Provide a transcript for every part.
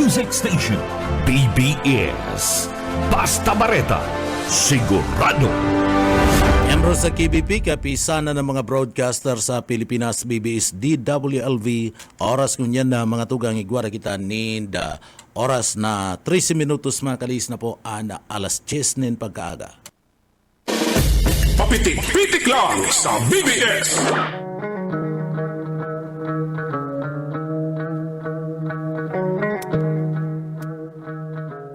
Music Station, BBS. Basta Bareta, sigurado. Miyembro sa KBP, kapisana ng mga broadcaster sa Pilipinas, BBS DWLV, oras ngunyan na mga tugang igwara kita ninda. Oras na 13 minutos mga kalis na po, alas 10 nin pagkaaga. Papitik-pitik lang sa BBS.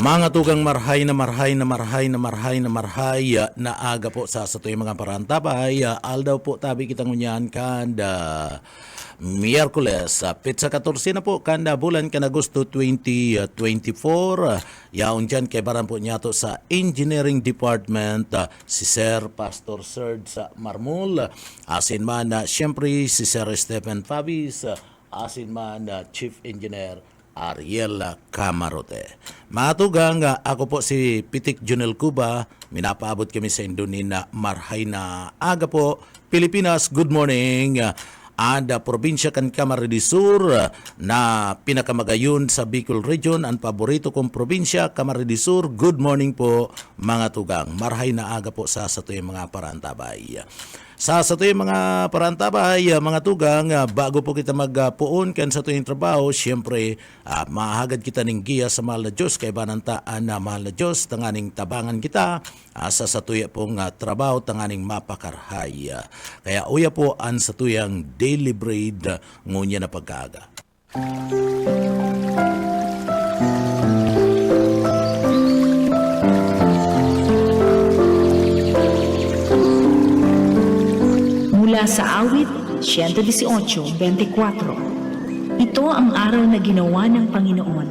Mga tugang marhay na aga po sa satoy mga parantabay. Aldaw po tabi kitang unyan kanda Miyerkules, Pitsa 14 na po kanda bulan kan Agosto 2024. Yaon dyan kay baran po niya to sa Engineering Department, si Sir Pastor Serge sa Marmol. Asin man na siyempre si Sir Stephen Fabis, asin man na Chief Engineer Ariel Camarote. Mga tugang, ako po si Pitik Junel Cuba. Minapaabot kami sa Indonina marhay na aga po. Pilipinas, good morning. Ada probinsya kan Camarines Sur na pinakamagayon sa Bicol Region. Ang paborito kong probinsya, Camarines Sur. Good morning po mga tugang. Marhay na aga po sa satoy mga parantabay. Sa satoy mga parantabay, mga tugang, bago po kita magpuon kan sa tuyong trabaho, siyempre, mahagad kita ng giya sa mahal na Diyos, kay banantaan na mahal na Diyos, tanganing tabangan kita, sa satuya pong trabaho, tanganing mapakarhay. Kaya uya po ang satuyang daily bread, ngunya na pagkaaga. Mula sa awit 118:24. Ito ang araw na ginawa ng Panginoon.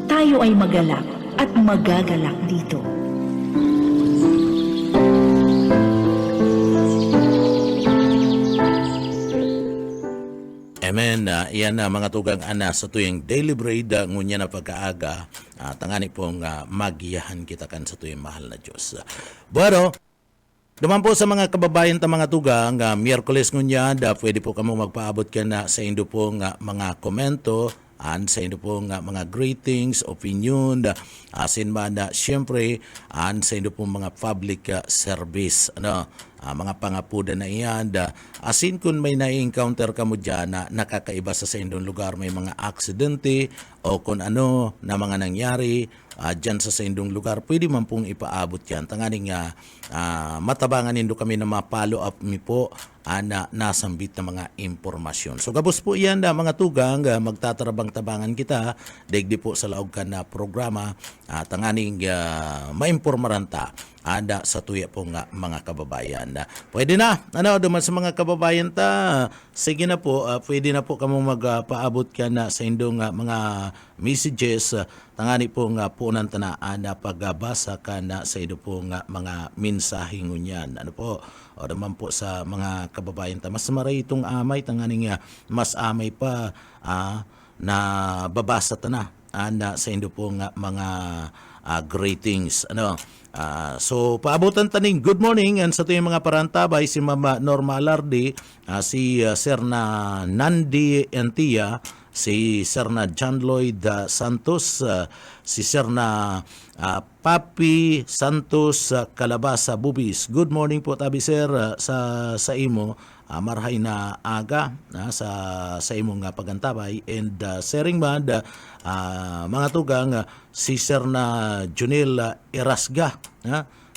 Tayo ay magalak at magagalak dito. Amen. Iyan na mga tugang ana sa tuyong daily bread, ngunya na pagkaaga. Tangani pong magiyahan kita kan sa tuyong mahal na Diyos. Bueno, duman po sa mga kababayan ta mga tugang, Miyerkules ngunya, pwede po kamo magpaabot ka na sa indo po mga komento, sa indo po mga greetings, opinion, asin man na siyempre, sa indo po mga public service, mga pangapuda na iyan, asin kung may na-encounter ka mo dyan na nakakaiba sa indong lugar, may mga aksidente o kung ano na mga nangyari dyan sa indong lugar, pwede man pong ipaabot yan. Tanganing matabangan nindo kami na ma-follow up mi po na nasambit na mga impormasyon. So gabos po yan mga tugang, magtatarabang-tabangan kita, digdi po sa laog ka na programa, tanganing maimpormaran ta ada sa tuya po mga kababayan. Pwede na, duman sa mga kababayan ta, sige na po, pwede na po kamo magpaabot ka na sa indong mga messages, tangani po punan ta na pagbasa ka na sa indo po mga mensahe ngunyan. O naman po sa mga kababayan ta, mas maray itong amay, tanganing mas amay pa na babasa ta na sa indo po mga greetings. So paabutan taning good morning and sa tuyong mga parantabay si Mama Norma Alardi, si Sir na Nandi Entia, si Sir na John Lloyd Santos, si Sir na Papi Santos Calabasa Bubis. Good morning po tabi Sir sa imo. Marhay na aga sa imong pagantabay and sharing man mga tugang si Sir na Junel Erasga,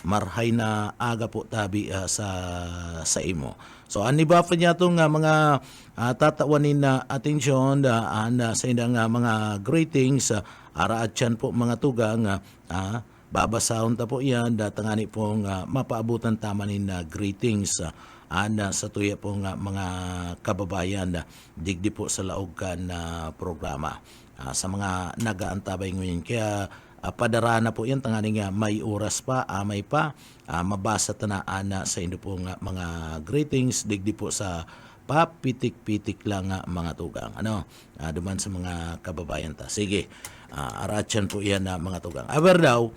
marhay na aga po tabi sa imo. So aniba pa niya itong mga tatawanin na atensyon sa indang mga greetings, araat yan po mga tugang, babasahon ta po yan, datangani pong mapaabutan tamanin na greetings sa tuya po mga kababayan, digdi po sa laog ka na programa. Sa mga nagaantabay ngayon, kaya padara na po yan, tanganing may oras pa, may pa, mabasa ta na sa indo po mga greetings, digdi po sa papitik-pitik lang mga tugang. Duman sa mga kababayan ta. Sige, aratyan po yan mga tugang. Aber daw,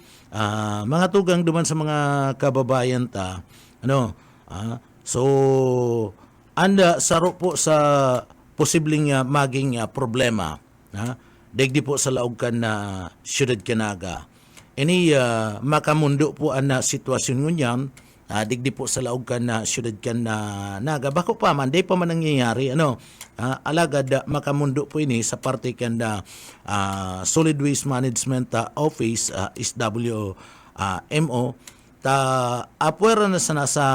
mga tugang duman sa mga kababayan ta, so, anda saro po sa posibleng maging problema digdi po sa laog kan na Syudad Canaga. Ini makamundo po ang sitwasyon ngunyan, digdi po sa laog kan na Syudad Canaga. Bako pa man, di pa man nangyayari, alagad makamundo po ini sa parte kan na Solid Waste Management Office, SWMO, apwera na sa nasa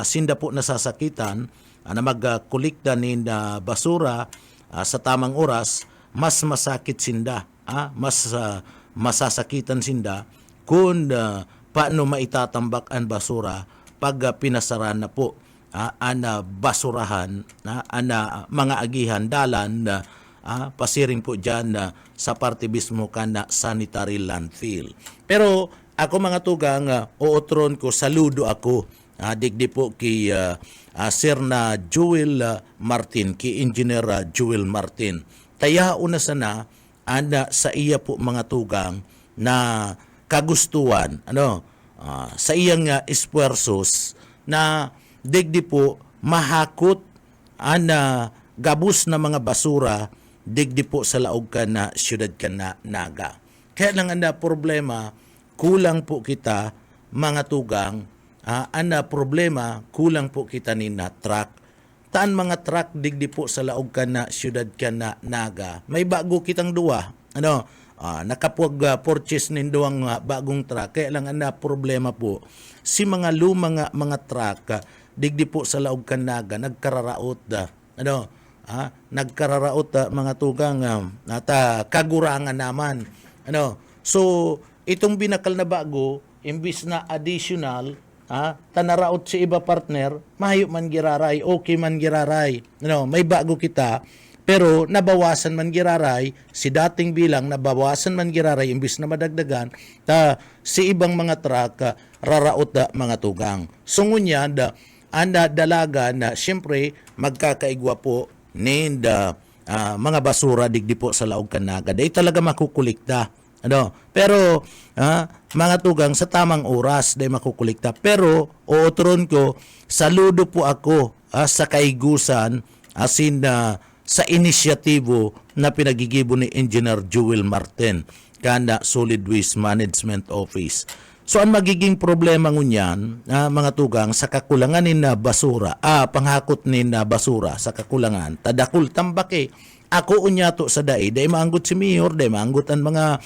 sinda po nasasakitan, na magkulikta ni basura sa tamang oras, mas masakit sinda, mas masasakitan sinda kung paano maitatambak ang basura pag pinasara na po ang basurahan, ang mga agihan dalan pasiring po dyan sa parte mismo ka na sanitary landfill. Pero ako mga tugang, uutron ko, saludo ako, digdi po kay Sir na Joel Martin, kay Engineer Joel Martin. Taya una sana, sa iya po mga tugang na kagustuhan, sa iyang espuersos na digdi po mahakot ang gabus na mga basura digdi po sa laog ka na Syudad Canaga. Kaya lang ang problema, kulang po kita mga tugang, ang problema, kulang po kita ni na truck. Taan mga truck digdi po sa laog ka na Syudad Canaga. May bago kitang duwa. Nakapag purchase ninduang bagong truck. Kaya lang ang problema po, si mga lumang mga truck digdi po sa laog Canaga nagkararaot nagkararaot mga tugang at kagurangan naman. So itong binakal na bago, imbis na additional, tanaraot si iba partner, mahayo man giraray, okay man giraray. May bago kita, pero nabawasan man giraray, si dating bilang nabawasan man giraray, imbis na madagdagan, si ibang mga truck, raraot mga tugang. So ngunya, anda dalaga na siyempre magkakaigwa po ni mga basura digdi po sa laog Canaga. Dahil talaga makukulikta. Pero mga tugang sa tamang oras dahil makukulikta. Pero uutron ko, saludo po ako sa kaigusan asin sa inisyatibo na pinagigibo ni Engineer Joel Martin kana Solid Waste Management Office. So ang magiging problema ngunyan, mga tugang, sa kakulangan ni na basura, panghakot ni na basura sa kakulangan, tadakul tambake. Ako unyato sa daay maanggot si Mayor, maanggot ang mga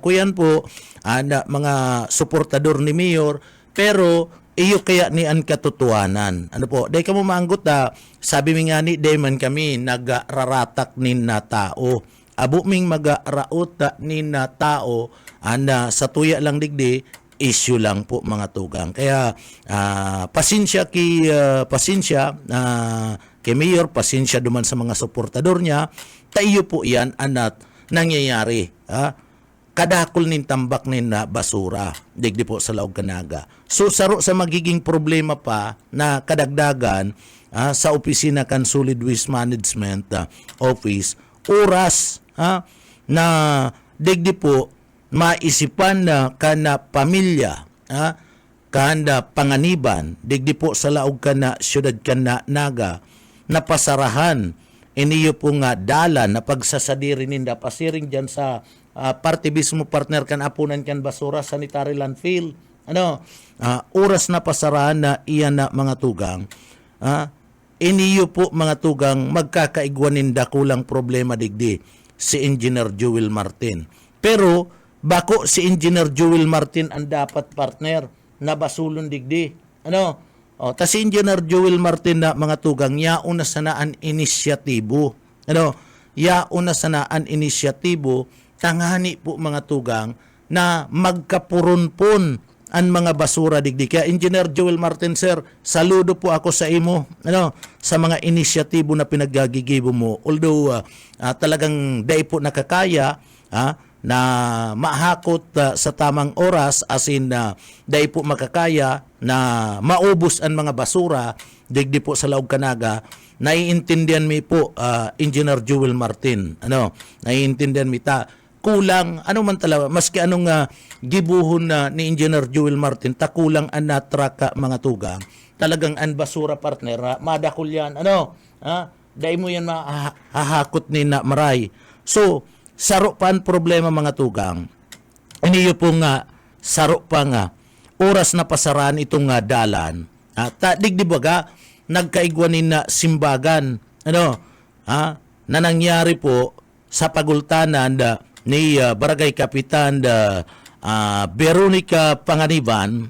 kuyan po, mga suportador ni Mayor, pero iyo kaya ni ang katotohanan. Dahil ka mo maanggot sabi mi nga ni, man kami nagraratak ni na tao. Abo ming magraot ni na tao, sa tuya lang digdi, issue lang po mga tugang. Kaya pasensya kay Mayor, pasensya duman sa mga suportador niya, tayo po yan anat nangyayari. Kadakol nin tambak nin na basura, digdi po sa laog Canaga. So saro sa magiging problema pa na kadagdagan sa opisina kan Solid Waste Management Office, oras na digdi po maisipan na kana pamilya, kana panganiban, digdi po sa laog kana Syudad Canaga, napasarahan iniyo po nga dalan na pagsasadiri ninda pasiring dyan sa parte mismo partner kan apunan kan basura sanitary landfill. Oras na pasarahan na iyan na mga tugang, iniyo po mga tugang magkakaigwan ninda kulang problema digdi si Engineer Joel Martin. Pero bako si Engineer Joel Martin ang dapat partner na basulon digdi. Tas si Engineer Joel Martin na mga tugang, yaon na sanaan inisyatibo. Yaon na sanaan inisyatibo, tangani po mga tugang, na magkapurunpon ang mga basura digdi. Kaya Engineer Joel Martin, sir, saludo po ako sa imo, sa mga inisyatibo na pinaggagigibo mo. Although talagang dahil po nakakaya, na mahakot sa tamang oras, as in dahil po makakaya na maubos ang mga basura digdi po sa laog Canaga, naiintindihan mi po Engineer Joel Martin, naiintindihan mi kulang man talaga, maski anong gibuhon ni Engineer Joel Martin, kulang ang natraka mga tugang, talagang ang basura partner, madakul yan, dahil mo yan mahakot ni na maray. So saro pa ang problema mga tugang. Iniyo po nga, saro pa nga, oras na pasaran itong nga dalan. Digdi baga, nagkaigwanin na simbagan. Na nangyari po sa pagultanan ni Barangay Kapitan Veronica Panganiban,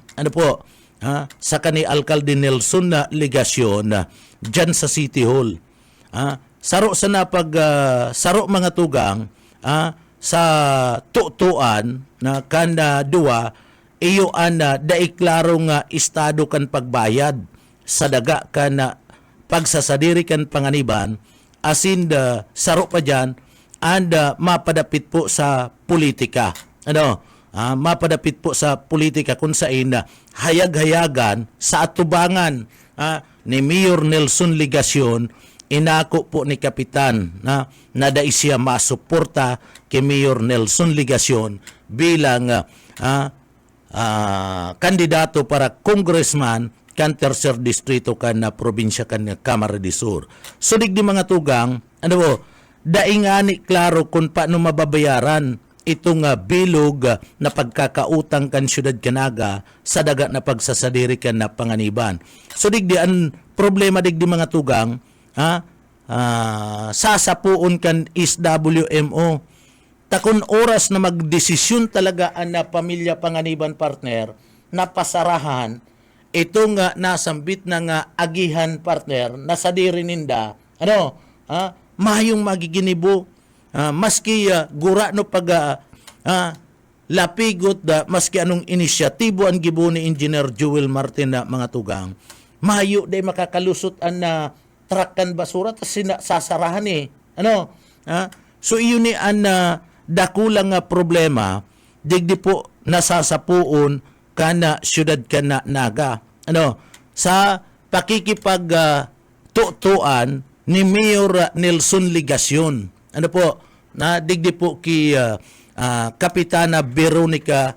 sa kani Alcalde Nelson na Legasyon dyan sa City Hall. Saro sa saro mga tugang sa tutuan na kanda duwa iyo daiklaro nga estado kan pagbayad sa daga kan pagsasadiri kan panganiban asin saro pa dyan mapadapit po sa politika. Mapadapit po sa politika kung saan hayag-hayagan sa atubangan ni Mayor Nelson Legasyon. Inako po ni Kapitan na dai siya masuporta kay Mayor Nelson Legasyon bilang kandidato para congressman kan tercer distrito kan na probinsya kan Camarines del Sur. So digdi mga tugang, daingani klaro kung paano mababayaran itong bilog na pagkakautang kan syudad Canaga sa daga na pagsasadiri kan na panganiban. So digdi ang problema digdi mga tugang, sasapuon kan SWMO. Takon oras na magdesisyon talaga ang pamilya panganiban partner na pasarahan itong nasambit na nga agihan partner na sadiri ninda mayong magiginibo maski gura no pag lapigot maski anong inisyatibo ang gibo ni Engineer Joel Martin na mga tugang mayo day makakalusot ang truck basura tas sasarahan so iyon ni an dakulang problema digdi po nasasapuon kana syudad kana Naga sa pakikipag tutuan ni Mayor Nelson Legasyon na digdi po ki Kapitana Veronica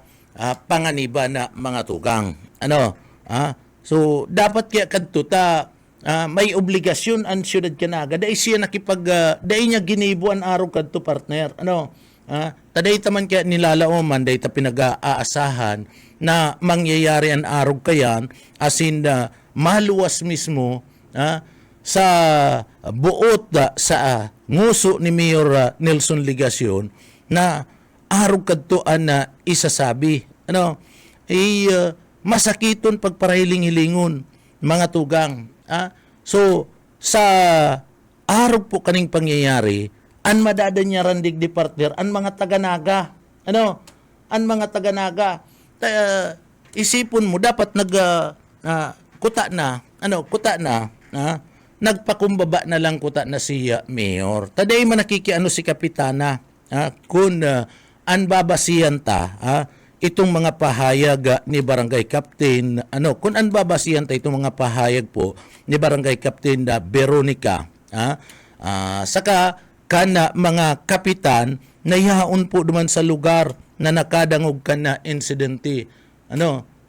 Panganiban na mga tugang so dapat kaya kadto may obligasyon ang syudad Canaga dai siya nakipag dai niya ginibuan araw kadto partner taday taman kaya nilalaoman day ta pinag-aasahan na mangyayari ang araw kayan asin maluwas mismo sa buot sa nguso ni Mayor Nelson Legasyon na araw kadto na isasabi masakiton pagparahiling-hilingon mga tugang. So, sa araw po kaning pangyayari, an madadanyaran digdi partner, an mga taga-Naga. An mga taga-Naga. Isipon mo, dapat kuta na, nagpakumbaba na lang kuta na si Mayor. Taday man nakikiano si Kapitana, kung an babasiyan ta, itong mga pahayag ni Barangay Captain, kung an babasiyan ta itong mga pahayag po ni Barangay Captain Veronica, saka kana mga kapitan na yaon po duman sa lugar na nakadangog ka na insidente.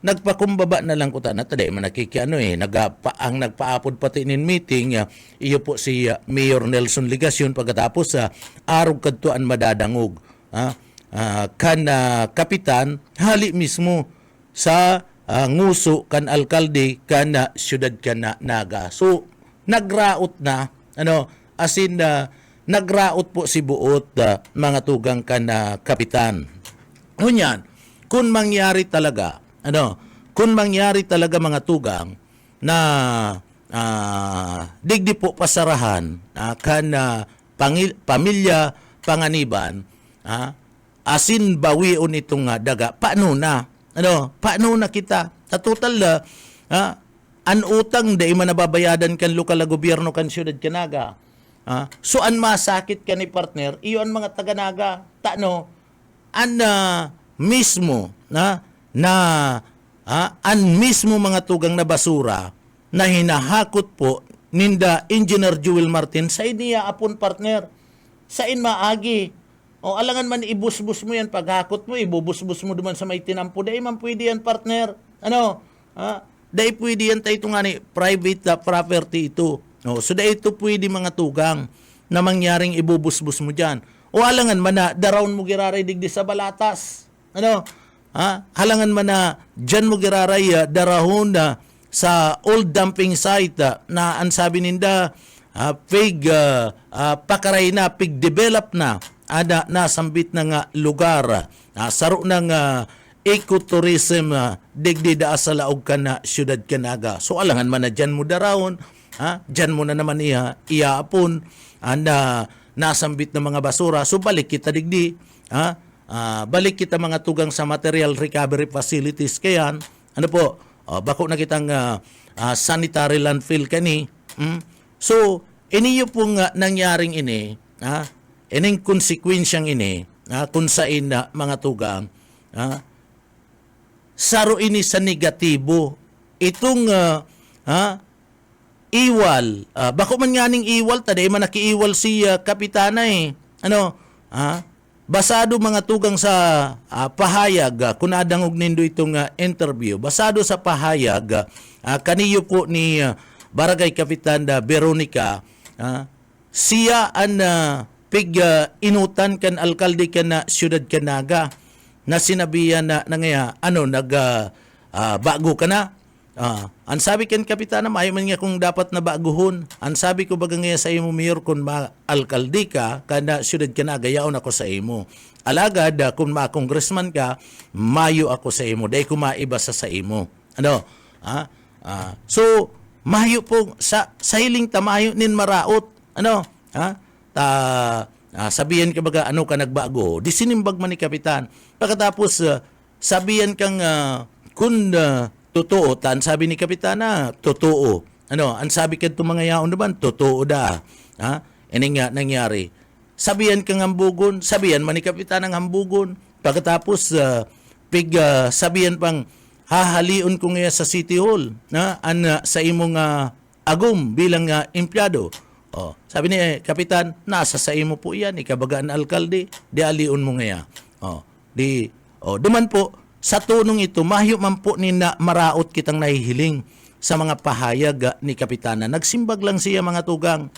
Nagpakumbaba na lang ko ta na taday man nakikiano ang nagpaapod pati nin meeting iyo po si Mayor Nelson Legasyon pagkatapos sa araw kadtuan madadangog. Kan kapitan hali mismo sa nguso kan alkalde kan syudad kan Naga. So nagraot na asin nagraot po si buot mga tugang kan kapitan. Ngunyan kung mangyari talaga mga tugang na digdi po pasarahan kan pamilya Panganiban asin bawion itong daga paano na kita sa total an utang day man nababayadan kan lokal na gobyerno kan syudad Canaga so an masakit ka ni partner iyon mga taga-Naga mismo an mismo mga tugang na basura na hinahakot po ninda Engineer Joel Martin sa iniya apon partner sa maagi. Alangan man ibusbus mo yan paghakot mo, ibubusbus mo duman sa may tinampo. Dahil man pwede yan partner. Dahil pwede yan tayo nga ni private property ito. So dahil ito pwede mga tugang na mangyaring ibubusbus mo dyan. O halangan man na darawon mo giraray digdi sa balatas. Ano? Halangan man na dyan mo giraray darahon na sa old dumping site na ang sabi ninda pakaray na, develop na nasambit na nga lugar. Saro ng ecotourism digdi da sa laog ka na syudad Kanaga. So alangan man na dyan mo darawon, dyan mo na naman iyaapon, nasambit na mga basura. So balik kita digdi, balik kita mga tugang sa material recovery facilities. Kaya, ano po, bako na kitang sanitary landfill kani. So, iniyo pong nangyaring ini, ining konsekwensyang ini, kung saan mga tugang, saro ini sa negatibo. Itong iwal, bako man nga ning iwal, taday man nakiiwal si kapitana Ano, basado mga tugang sa pahayag, kung adangog nindo itong interview, basado sa pahayag, kaniyo po ni Barangay Kapitan Veronica, siya ang inutan kan alkalde kan na siyudad Kanaga na sinabihan na ngaya, bago ka na. Ang sabi kan Kapitana, maayo man nga kung dapat na baguhon. Ang sabi ko baga ngaya sa imo, Mayor, kung alkalde ka, kana siyudad Kanaga, yaon ako sa imo. Alagad, kung congressman ka, mayo ako sa imo. Dahil kumaiba sa imo. Ano? So, mayo po, sa hiling tamayo nin maraot. Ano? Sabihan ka baga, ano ka nagbago? Di sinimbag man ni Kapitan. Pagkatapos, sabihan kang, kung totoo, sabi ni Kapitana, totoo. Ano, ang sabi ka itong mga yaon naman, totoo da. Ini nga nangyari. Sabihan kang hambugon, sabihan man ni Kapitana ng hambugon. Pagkatapos, sabihan pang, hahaliun ko nga sa City Hall, sa imong agum bilang empleyado. Sabi ni Kapitan, nasa sa imo po yan, ikabagaan alkalde, di aliun mo nga. Duman po, sa tunong ito, mahyo man po ni na maraot kitang nahihiling sa mga pahayag ni Kapitana. Nagsimbag lang siya mga tugang.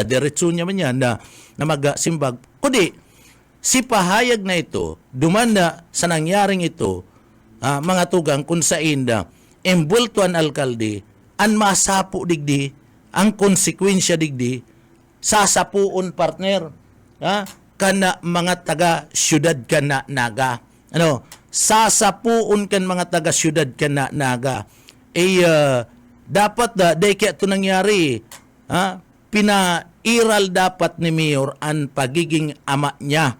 Diretso niya man yan na magsimbag. Kundi, si pahayag na ito, duman na sa nangyaring ito, mga tugang kung saan embulto ang alkalde, ang masapo digdi, ang konsekwensya digdi, sasapuon partner, kana mga taga syudad Naga. Sasapuon kan mga taga syudad Naga. Dapat dahil kaya ito nangyari, pinairal dapat ni Mayor ang pagiging ama niya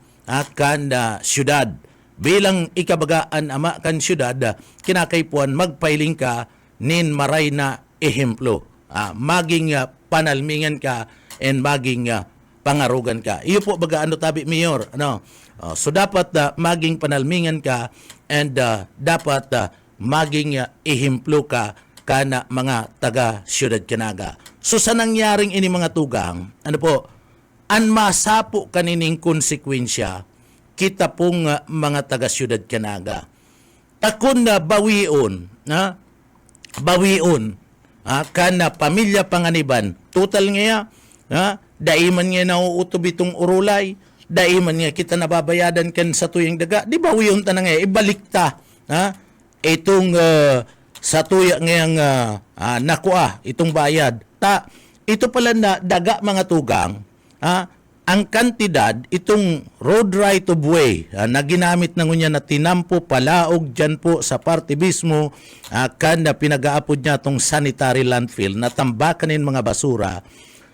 kan syudad. Bilang ikabagaan ama kan syudad, kinakaipuan magpailing ka nin maray na ehemplo. Maging panalmingan ka and maging pangarugan ka. Iyo po baga tabi Mayor. So dapat maging panalmingan ka and dapat maging ehemplo ka kana mga taga Siyudad Kanaga. So sa nangyaring ini mga tugang, ang masapo kanining konsekwensya, kita pong mga taga Siyudad Kanaga. Takon na bawion, kana pamilya panganiban, total nga daiman nga nauutob itong urulay, daiman nga kita nababayadan kan sa tuyang daga, di ba wiyon ta na nga, ibalik ta, itong sa tuya ngayang itong bayad. Ito pala na daga mga tugang, ang kantidad, itong road right of way na ginamit na ngunya na tinampo palaog dyan po sa party mismo, kan na pinag-aapod niya itong sanitary landfill na tambakan mga basura,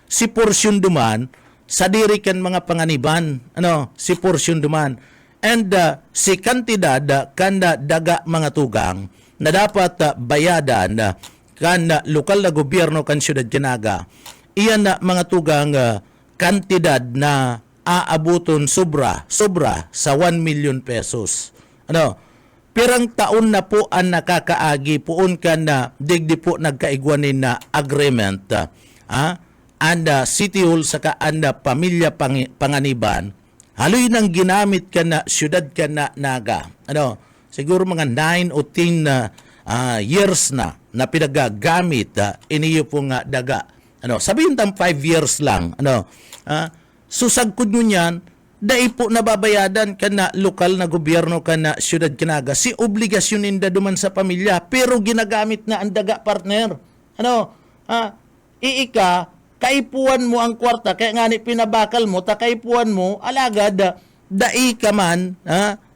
si porsyon duman, sa dirikan mga panganiban, si porsyon duman. And si kantidad, kan na daga mga tugang, na dapat bayadan, kan na lokal na gobyerno kan Siyudad Kanaga, iyan na mga tugang, kantidad na aabuton sobra sa 1 million pesos. Pirang taon na po ang nakakaagi poon ka na digdi po nagkaigwanin na agreement anda City Hall saka anda pamilya panganiban, haloy nang ginamit ka na Siyudad Naga. Siguro mga 9 o 10 years na pinagagamit iniyo pong daga. Sabihin tang 5 years lang. Susagkod nyo yan, dai po nababayadan kana lokal na gobyerno kana siyudad Kinaga si obligasyon ninda duman sa pamilya pero ginagamit na ang daga partner. Ano? Iika kaipuan mo ang kwarta kaya nga ni pinabakal mo ta kaipuan mo alagad dai ka man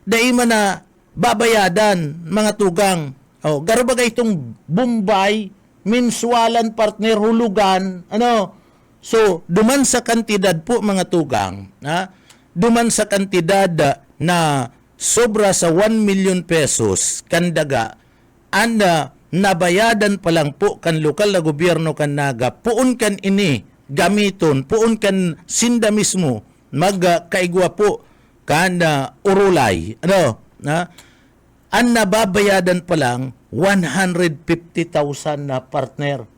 dai man na babayadan mga tugang. Garo ba itong Bombay minsualan partner hulugan ano? So duman sa kantidad po mga tugang duman sa kantidad na sobra sa 1 million pesos kandaga anda nabayadan pa lang po kan lokal na gobyerno kan naga puon kan ini gamiton puon kan sinda mismo magkaigwa po kan urulay ano ang nababayadan pa lang 150,000 na partner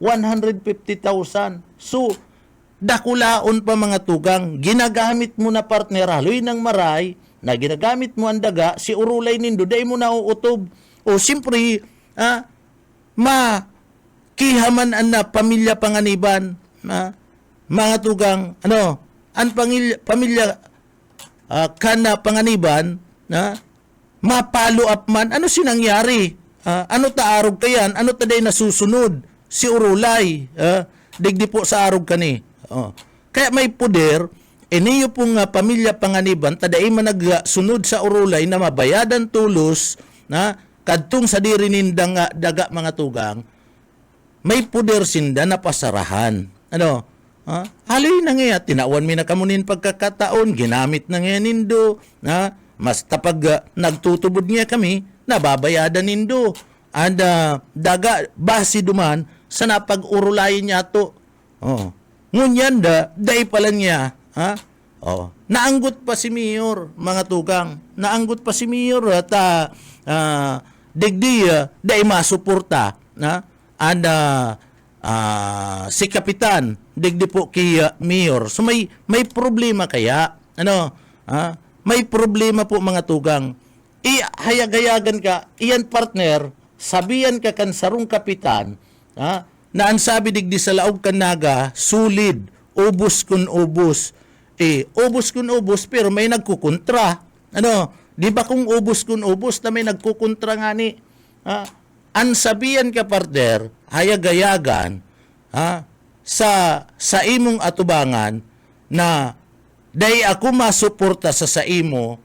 150,000 so dakulaon pa mga tugang, ginagamit mo na partner, haloy ng maray, na ginagamit mo ang daga, si urulay nindo, day mo na uutob. O simpre, kihaman an na pamilya panganiban, mga tugang, ano, ang pamilya kana panganiban, mapalo up man, ano sinangyari? Ano taarog kayan? Ano taday nasusunod? Si urulay, digdi po sa arog kani. Kaya may poder, iniyo pong pamilya panganiban, taday man nagsunod sa urulay na mabayadan tulos, kadtong sa diri nindang daga mga tugang, may poder sinda na pasarahan. Ano? Haloy na nga, tinawan mi na kamunin pagkakataon, ginamit na nga nindo, mas tapag nagtutubod niya kami, nababayadan nindo. And daga, basi duman, sa napag-urulayin niya to. Ngunyan day pala niya, naanggot pa si Mayor, mga tugang. Naanggot pa si Mayor at digdi day masuporta. And si Kapitan, digdi po kay Mayor. So may problema kaya? Ano? May problema po mga tugang. Ihayagayagan ka, iyan partner, sabihan ka kan sarong kapitan, na ang sabi digdi sa laog kanaga, sulid, ubos kun ubos. Ubos kun ubos, pero may nagkukontra. Ano? Di ba kung ubos kun ubos na may nagkukontra nga ni? Ang sabihan ka, partner, hayagayagan, sa imong atubangan, na day ako masuporta sa imo,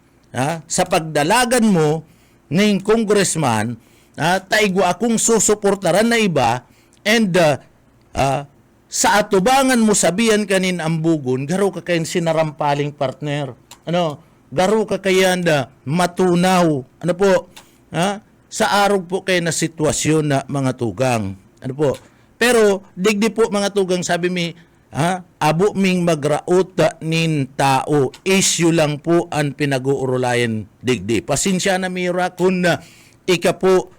sa pagdalagan mo, ng congressman, taigwa akong susuportaran na iba, and sa atubangan mo sabihan kanin ambugon, garo ka kayan sinarampaling partner. Ano? Garo ka kayan matunaw. Ano po? Sa arog po kayo na sitwasyon na mga tugang. Ano po? Pero digdi po mga tugang, sabi mi, abo ming magraot nin tao. Issue lang po ang pinag-uurulayan digdi. Pasensya na Mira kung ika po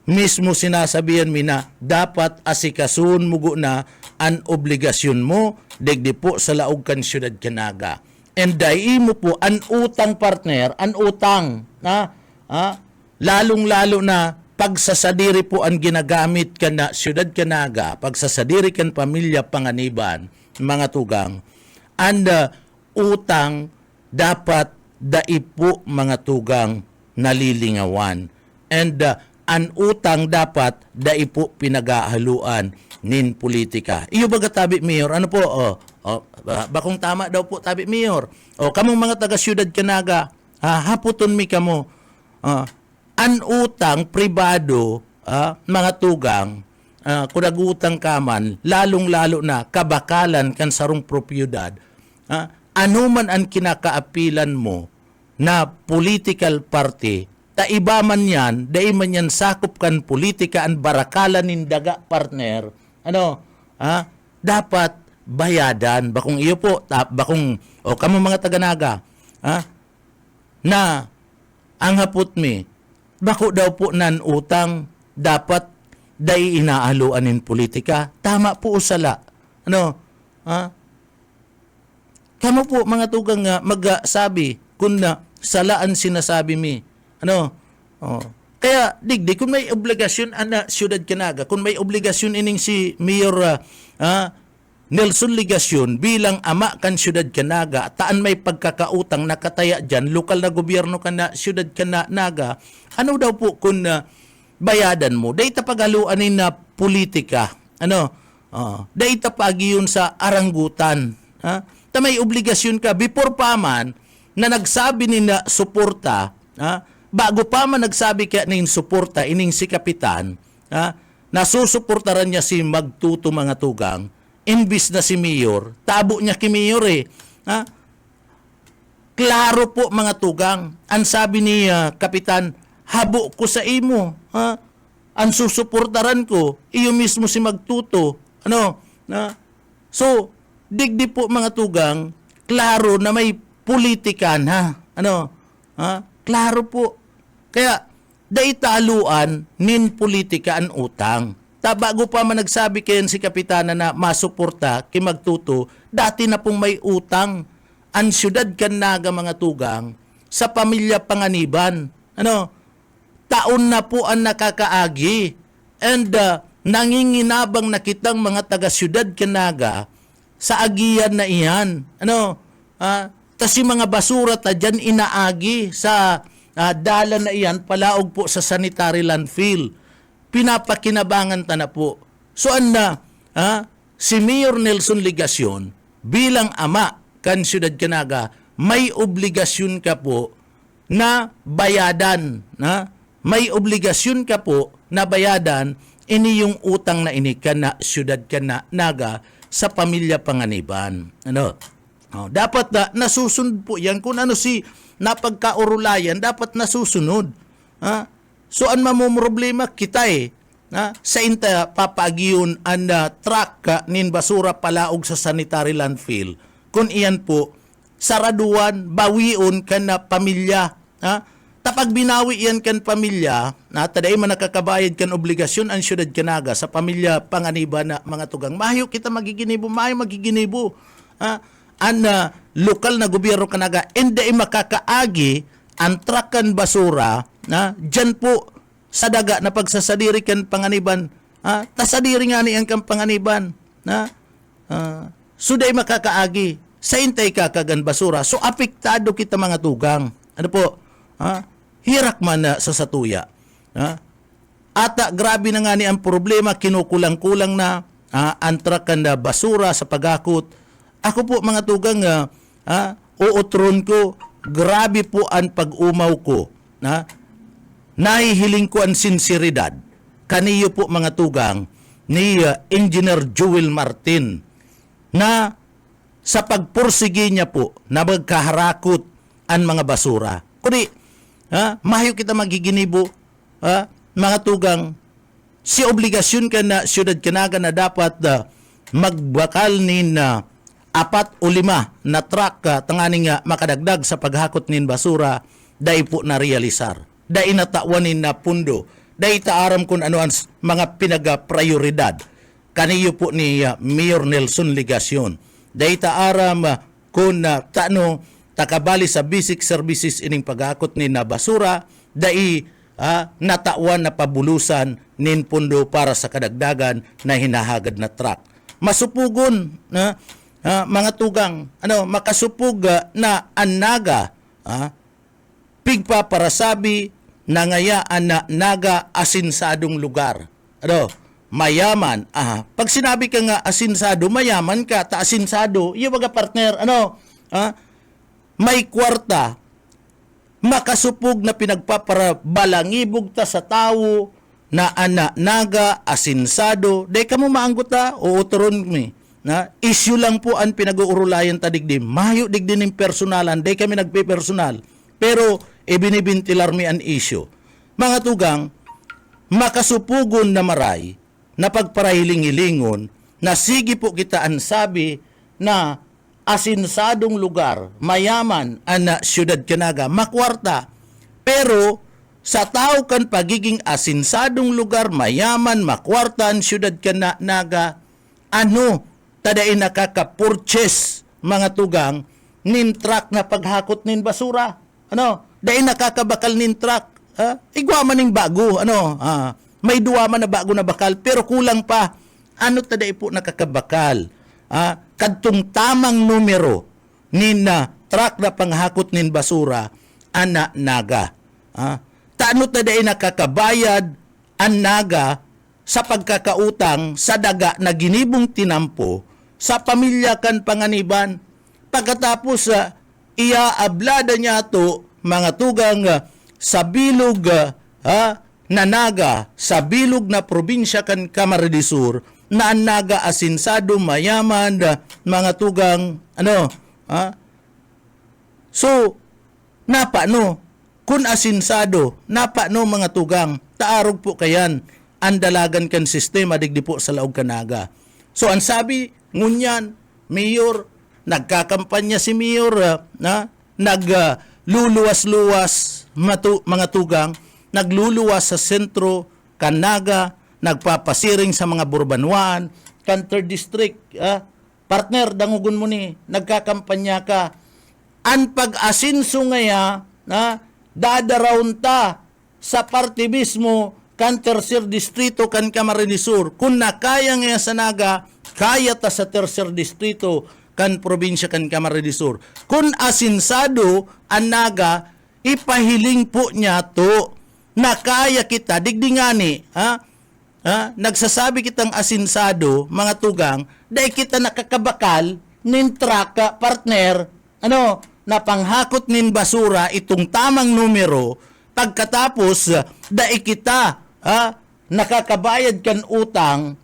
mismo sinasabihan mi na dapat asikasun mugo na ang obligasyon mo digdi po sa laog kan siyudad Kinaga. And dai mo po ang utang partner, ang utang lalong-lalo na pagsasadiri po ang ginagamit ka na siyudad Kinaga, pagsasadiri kan pamilya panganiban, mga tugang, and utang dapat daipo mga tugang nalilingawan. And ang utang dapat daipo pinagahaluan nin politika. Iyo baga tabi Mayor, ano po? Bakong tama daw po tabi Mayor. Kamong mga taga siyudad Kinaga, haputon mi kamo. An utang pribado, mga tugang, kung nag-utang kaman, lalong-lalo na kabakalan kan sarong propiedad, ano man ang kinakaapilan mo na political party, ta iba man yan, dai man yan sakop kan politika ang barakalan nin daga partner, ano, dapat bayadan, bakong iyo po, bakong, kamo mga taga-naga, na ang hapot mi, bako daw po nan utang dapat dai inaaluan in politika. Tama po usala. Ano? Kamo po mga tugang magsabi kung salaan sinasabi mi. Ano? Kaya digdi kung may obligasyon ana siyudad Kinaga, kung may obligasyon ining si Mayor Nelson Ligasyon bilang ama kan siyudad Canaga, taan may pagkakautang nakataya dyan, lokal na gobyerno kan na siyudad Canaga, ano daw po kung bayadan mo? Dahil pagaluanin na politika. Dahil pagi yun sa aranggutan. Ta may obligasyon ka before pa man na nagsabi ni na suporta, bago pa man nagsabi kaya ning suporta ining si kapitan, nasusuportaran niya si Magtuto mga tugang, imbis na si Mayor, tabo niya ki Mayor eh. Klaro po mga tugang, ang sabi ni kapitan, habo ko sa imo, ang susuportaran ko, iyo mismo si Magtuto. So, digdi po mga tugang, klaro na may politikan, klaro po. Kaya, daitaluan nin politika ang utang. Bago pa man nagsabi kayo si Kapitana na masuporta kay Magtuto, dati na pong may utang ang siyudad Canaga mga tugang sa pamilya Panganiban. Taon na po ang nakakaagi. And nanginginabang na kitang mga taga-siyudad Canaga sa agian na iyan. Tas yung mga basura ta dyan inaagi sa dala na iyan, palaog po sa sanitary landfill. Pinapakinabangan ta na po. So si Mayor Nelson Ligasyon bilang ama kan siyudad Canaga, may obligasyon ka po na bayadan. May obligasyon ka po na bayadan ini yung utang na inikan na siyudad Canaga sa pamilya Panganiban. Dapat na nasusunod po yan. Kung ano si napagkaurulayan, dapat nasusunod. So, ang mamumroblema kita sa inta papagiyon ang truck nin basura palaog sa sanitary landfill. Kung iyan po, saraduan, bawion kan na pamilya. Tapag binawi yan kan pamilya, taday man nakakabayad kan obligasyon ang siyudad Canaga sa pamilya Panganiban na mga tugang. Mahayo kita magiginibo, ang lokal na gobyerno Canaga, hindi makakaagi ang trakan basura dyan po sa daga na pagsasadiri kan Panganiban. Tasadiri nga ni ang kan Panganiban. So day makakaagi sa intay kakagan basura. So apektado kita mga tugang. Hirak man na sa satuya. Ata grabe na nga ni ang problema, kinukulang-kulang na ang trakan na basura sa pagakot. Ako po mga tugang, uutron ko, grabe po ang pag-umaw ko. Nahihiling ko ang sinseridad. Kaniyo po mga tugang ni Engineer Joel Martin na sa pagpursige niya po na magkaharakot ang mga basura. Kundi, mahayo kita magiginibo, mga tugang, si obligasyon ka na siyudad Canaga na dapat magbakal nin 4 o 5 na truck tanganing makadagdag sa paghakot nin basura, dahil po na realisar. Dahil natawanin na pundo. Dahil taaram kung ano ang mga pinag-prioridad. Kaniyo po ni Mayor Nelson Ligasyon. Dahil taaram kung takabali sa basic services ining paghakot nin na basura, dahil natawan na pabulusan nin pundo para sa kadagdagan na hinahagad na truck. Masupugon mga tugang, makasupug na anaga, pigpaparasabi na ngayaan na naga asinsadong lugar. Mayaman. Pag sinabi ka nga asinsado, mayaman ka, ta asinsado, yung mga partner, may kwarta, makasupog na pinagpaparabalangibog ta sa tao na naga asinsado, day ka mo maanggot o uturon mi. Issue lang po ang pinag-uurulayan ta digdim. Mayo digdim ng personalan, day kami nagpe-personal. Pero ibinibintilar mi ang issue. Mga tugang, makasupugon na maray na pagparahiling-hilingon na sige po kita ang sabi na asinsadong lugar, mayaman ang siyudad Canaga, makwarta. Pero sa tao kan pagiging asinsadong lugar, mayaman, makwarta ang siyudad Canaga, tadain nakaka-purchase mga tugang nin truck na paghakot nin basura. Dahil nakakabakal nin truck. Igwa man ning bago. May duwa man na bago na bakal, pero kulang pa. Tadain po nakakabakal. kadtong tamang numero nin truck na panghakot nin basura ana naga. Taano ta day nakakabayad ang naga sa pagkakautang sa daga na ginibong tinampo sa pamilya kan panganiban. Pagkatapos iaablada niya to mga tugang sa bilog na naga sa bilog na probinsya kan Camarines Sur na ang naga asinsado mayaman mga tugang so napano kun asinsado napano mga tugang taarog po kayan ang dalagan kan sistema digdi po sa laog kanaga. So ang sabi ngunyan mayor nagkakampanya si mayor nagluluwas-luwas mga tugang, nagluluwas sa sentro kanaga, nagpapasiring sa mga burbanwan kan 3rd district. Partner dangugon mo ni nagkakampanya ka an pag-asinso ngaya dadaraon ta sa party mismo kan 3rd distrito kan Camarines Sur. Kung nakaya ngaya sa naga, kaya ta sa 3rd distrito kan probinsya kan Camarines Sur. Kung asinsado ang naga, ipahiling po niya to na kaya kita digdingani. Nagsasabi kitang asinsado, mga tugang, dahil kita nakakabakal nin traka partner, na panghakot nin basura itong tamang numero, pagkatapos dahil kita nakakabayad kan utang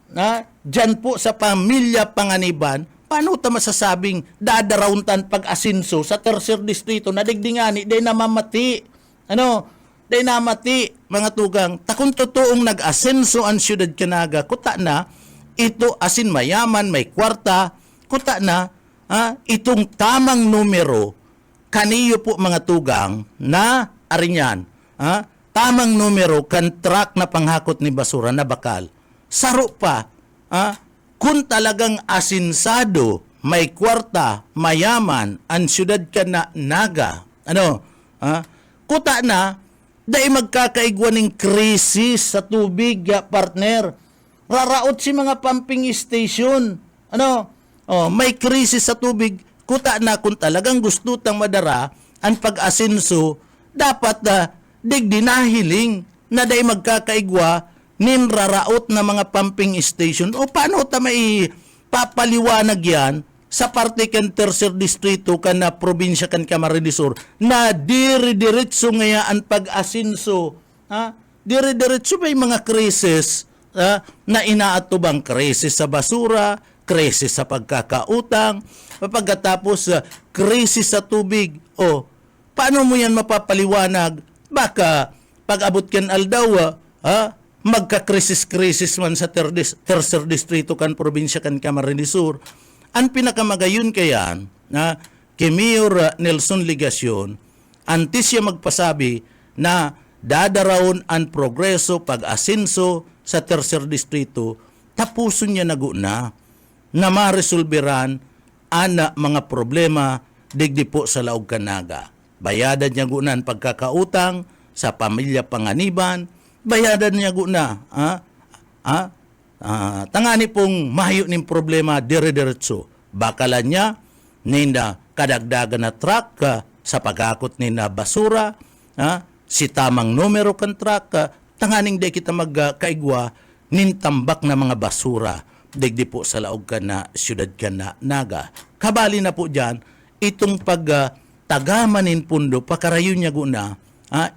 dyan po sa pamilya panganiban, paano ta masasabing dadarauntan pag-asinso sa 3rd distrito na digdingani, day namamati. Day namati, mga tugang. Takong totoong nag-asenso ang siyudad Canaga, kuta na, ito asin mayaman, may kwarta, kuta na, itong tamang numero, kaniyo po mga tugang, na, arinyan, tamang numero, kan truck na panghakot ni basura na bakal. Saro pa, kung talagang asinsado, may kwarta, mayaman, ang siyudad Canaga, kuta na, dahil magkakaigwa ng krisis sa tubig, partner. Raraot si mga pumping station. May krisis sa tubig. Kuta na kung talagang gusto tang madara ang pag-asenso, dapat digdinahiling na dahil magkakaigwa nin raraot na mga pumping station. O paano ta may papaliwanag yan sa parte kan 3rd distrito kan na probinsya kan Camarines Sur na dire-diretso ngayaan pag-asinso. Dire-diretso may mga krisis na inaatubang krisis sa basura, krisis sa pagkakautang, pagkatapos krisis sa tubig. O, paano mo yan mapapaliwanag? Baka pag-abot kan aldaw, magka-krisis-krisis man sa 3rd distrito kan probinsya kan Camarines Sur. Ang pinakamagayon kayan na kay Mayor Nelson Ligacion, antes siya magpasabi na dadaraon ang progreso pag-asenso sa 3rd distrito, tapuson niya naguna na maresolberan ang mga problema digdi po sa laog kanaga. Bayadan niya gunan pagkakautang sa pamilya panganiban, bayadan niya guna tangani pong mahayo ning problema dire-diretso. Bakalan niya ninda kadagdagan na truck sa pagakot ni na basura, si tamang numero kan truck, tanganing di kita magkaigwa nin tambak na mga basura digdi po sa laog ka na siyudad ka na naga. Kabali na po dyan, itong tagamanin pundo, pakarayon niya guna,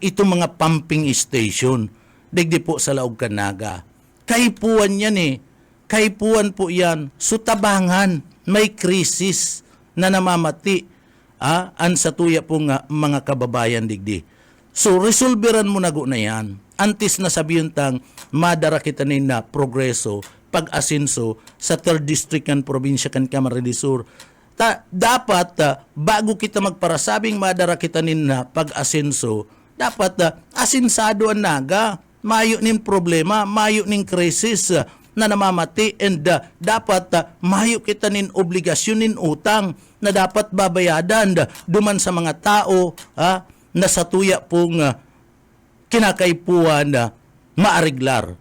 itong mga pumping station digdi po sa laog ka naga. Kaipuan yan Kaipuan po yan. Sutabangan. May krisis na namamati. An sa tuya po nga mga kababayan digdi. So, resolveran mo na na yan. Antes na sabihin tang madara kita na progreso, pag-asenso sa 3rd district kan probinsya kan Camarines Sur. Dapat, bago kita magparasabing madara kita na pag-asenso, dapat asinsado ang naga. Mayo ning problema, mayo ning krisis na namamati, and dapat mayo kita nin obligasyon nin utang na dapat babayadan duman sa mga tao na sa tuya pong kinakaipuan na maariglar.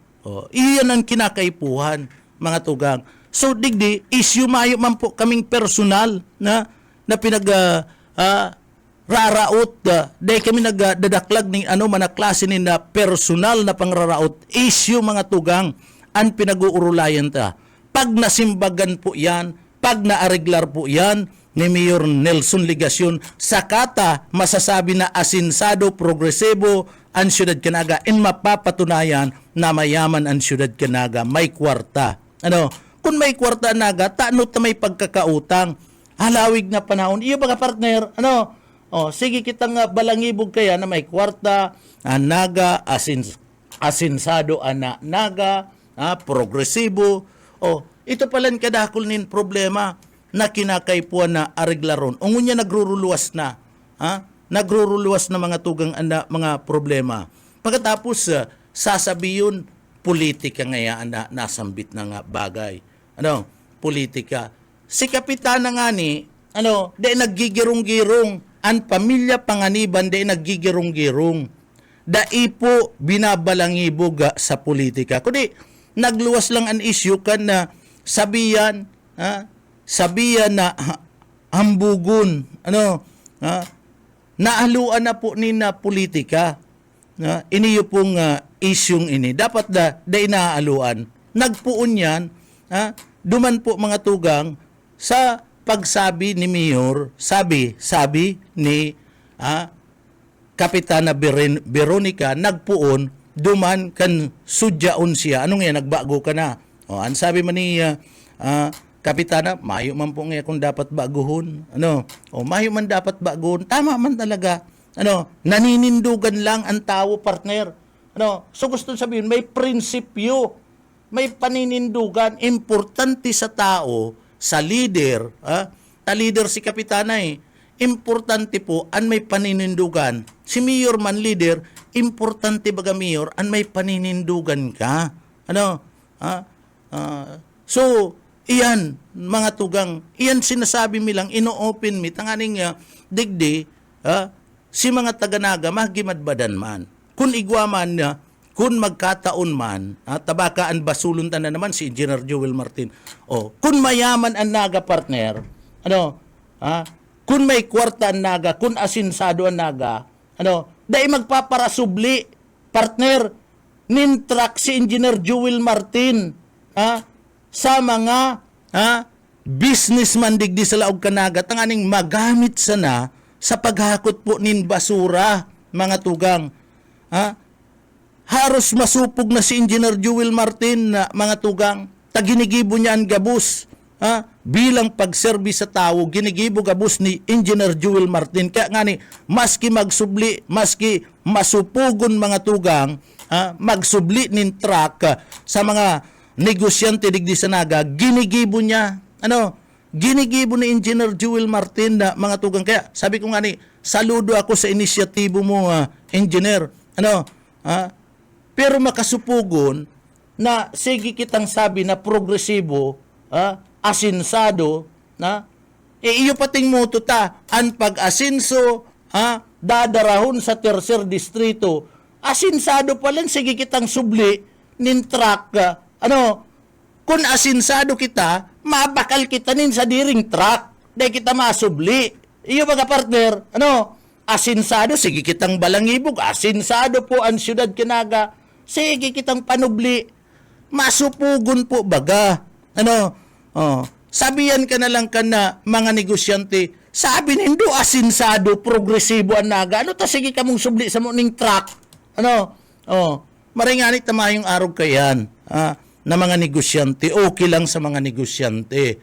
Iyan ang kinakaipuhan, mga tugang. So digdi issue mayo man po kaming personal na raraot dahil kami nagdadaklag ni mga klase ni na personal na pangraraot issue mga tugang ang pinag-uurulayan ta. Pag nasimbagan po yan, pag naareglar po yan ni Mayor Nelson Ligasyon, sakata masasabi na asinsado, progresibo ang siyudad Canaga in mapapatunayan na mayaman ang siyudad Canaga, may kwarta. Kung may kwarta naga, tanot na may pagkakautang, halawig na panahon, iyo mga partner, sige kitang balangibog kaya na may kwarta, naga, asinsado, naga, progresibo, ito palang kadakol nin problema na kinakaipuan na areglaron. O ngunya nagruruluwas na, nagruruluwas na mga tugang mga problema. Pagkatapos, sasabiyon, politika ngayon na nasambit na nga bagay. Politika. Si Kapitana nga ni, di naggigirong-girong, ang pamilya panganiban di naggigirong-girong. Dai po binabalangibog sa politika. Kundi, nagluwas lang ang issue kan na sabihan na hambugon, naaluan na po ni na politika. Iniyo pong isyong ini. Dapat da inaaluan. Nagpuon yan, duman po mga tugang sa pagsabi ni Mayor, sabi ni Kapitana Veronica, nagpuon, duman kan sudyaon siya. Anong yan, nagbago ka na. Ang sabi man ni Kapitana, mayo man po ngayon kung dapat baguhon. Mayo man dapat baguhon. Tama man talaga. Naninindugan lang ang tao, partner. So gusto sabihin, may prinsipyo, may paninindugan, importante sa tao, sa leader, leader si Kapitana importante po ang may paninindugan. Si Mayor man leader, importante baga Mayor, ang may paninindugan ka. So, iyan, mga tugang, iyan sinasabi mi lang, ino-open mi, tanganing digdi, si mga taganaga, magimadbadan man. Kung igwaman niya, kung magkataon man, tabakaan basuluntan na naman si Engineer Joel Martin. Kung mayaman ang naga partner, kung may kwarta ang naga, kung asinsado ang naga, dahil magpaparasubli, partner, nintrak si Engineer Joel Martin, sa mga businessman digdi sa Laog Canaga, tanganing magamit sana sa paghakot po nin basura, mga tugang. Haros masupog na si Engineer Joel Martin na mga tugang, taginigibo niya ang gabus. Bilang pagserbi sa tao, ginigibo gabus ni Engineer Joel Martin. Kaya nga ni, maski magsubli, maski masupugon mga tugang, magsubli nin truck sa mga negosyante digdi sa naga, ginigibo niya. Ginigibo ni Engineer Joel Martin na mga tugang. Kaya sabi ko nga ni, saludo ako sa inisyatibo mo, Engineer. Pero makasupugon na sige kitang sabi na progresibo, asinsado, iyo pating moto ta, ang pag-asinso, dadarahon sa tercer distrito, asinsado pa lang, sige kitang subli, nin truck, kung asinsado kita, mabakal kita nin sa diring truck, dahil kita masubli. Iyo mga partner, asinsado, sige kitang balangibog, asinsado po ang siyudad Canaga, sige kitang panubli, masupugon po baga. Sabihan ka na lang ka na mga negosyante, sabi nindo asinsado, progresibo ang naga, sige ka mong subli sa morning truck. Maringanit na mayong araw kayan, na mga negosyante, okay lang sa mga negosyante.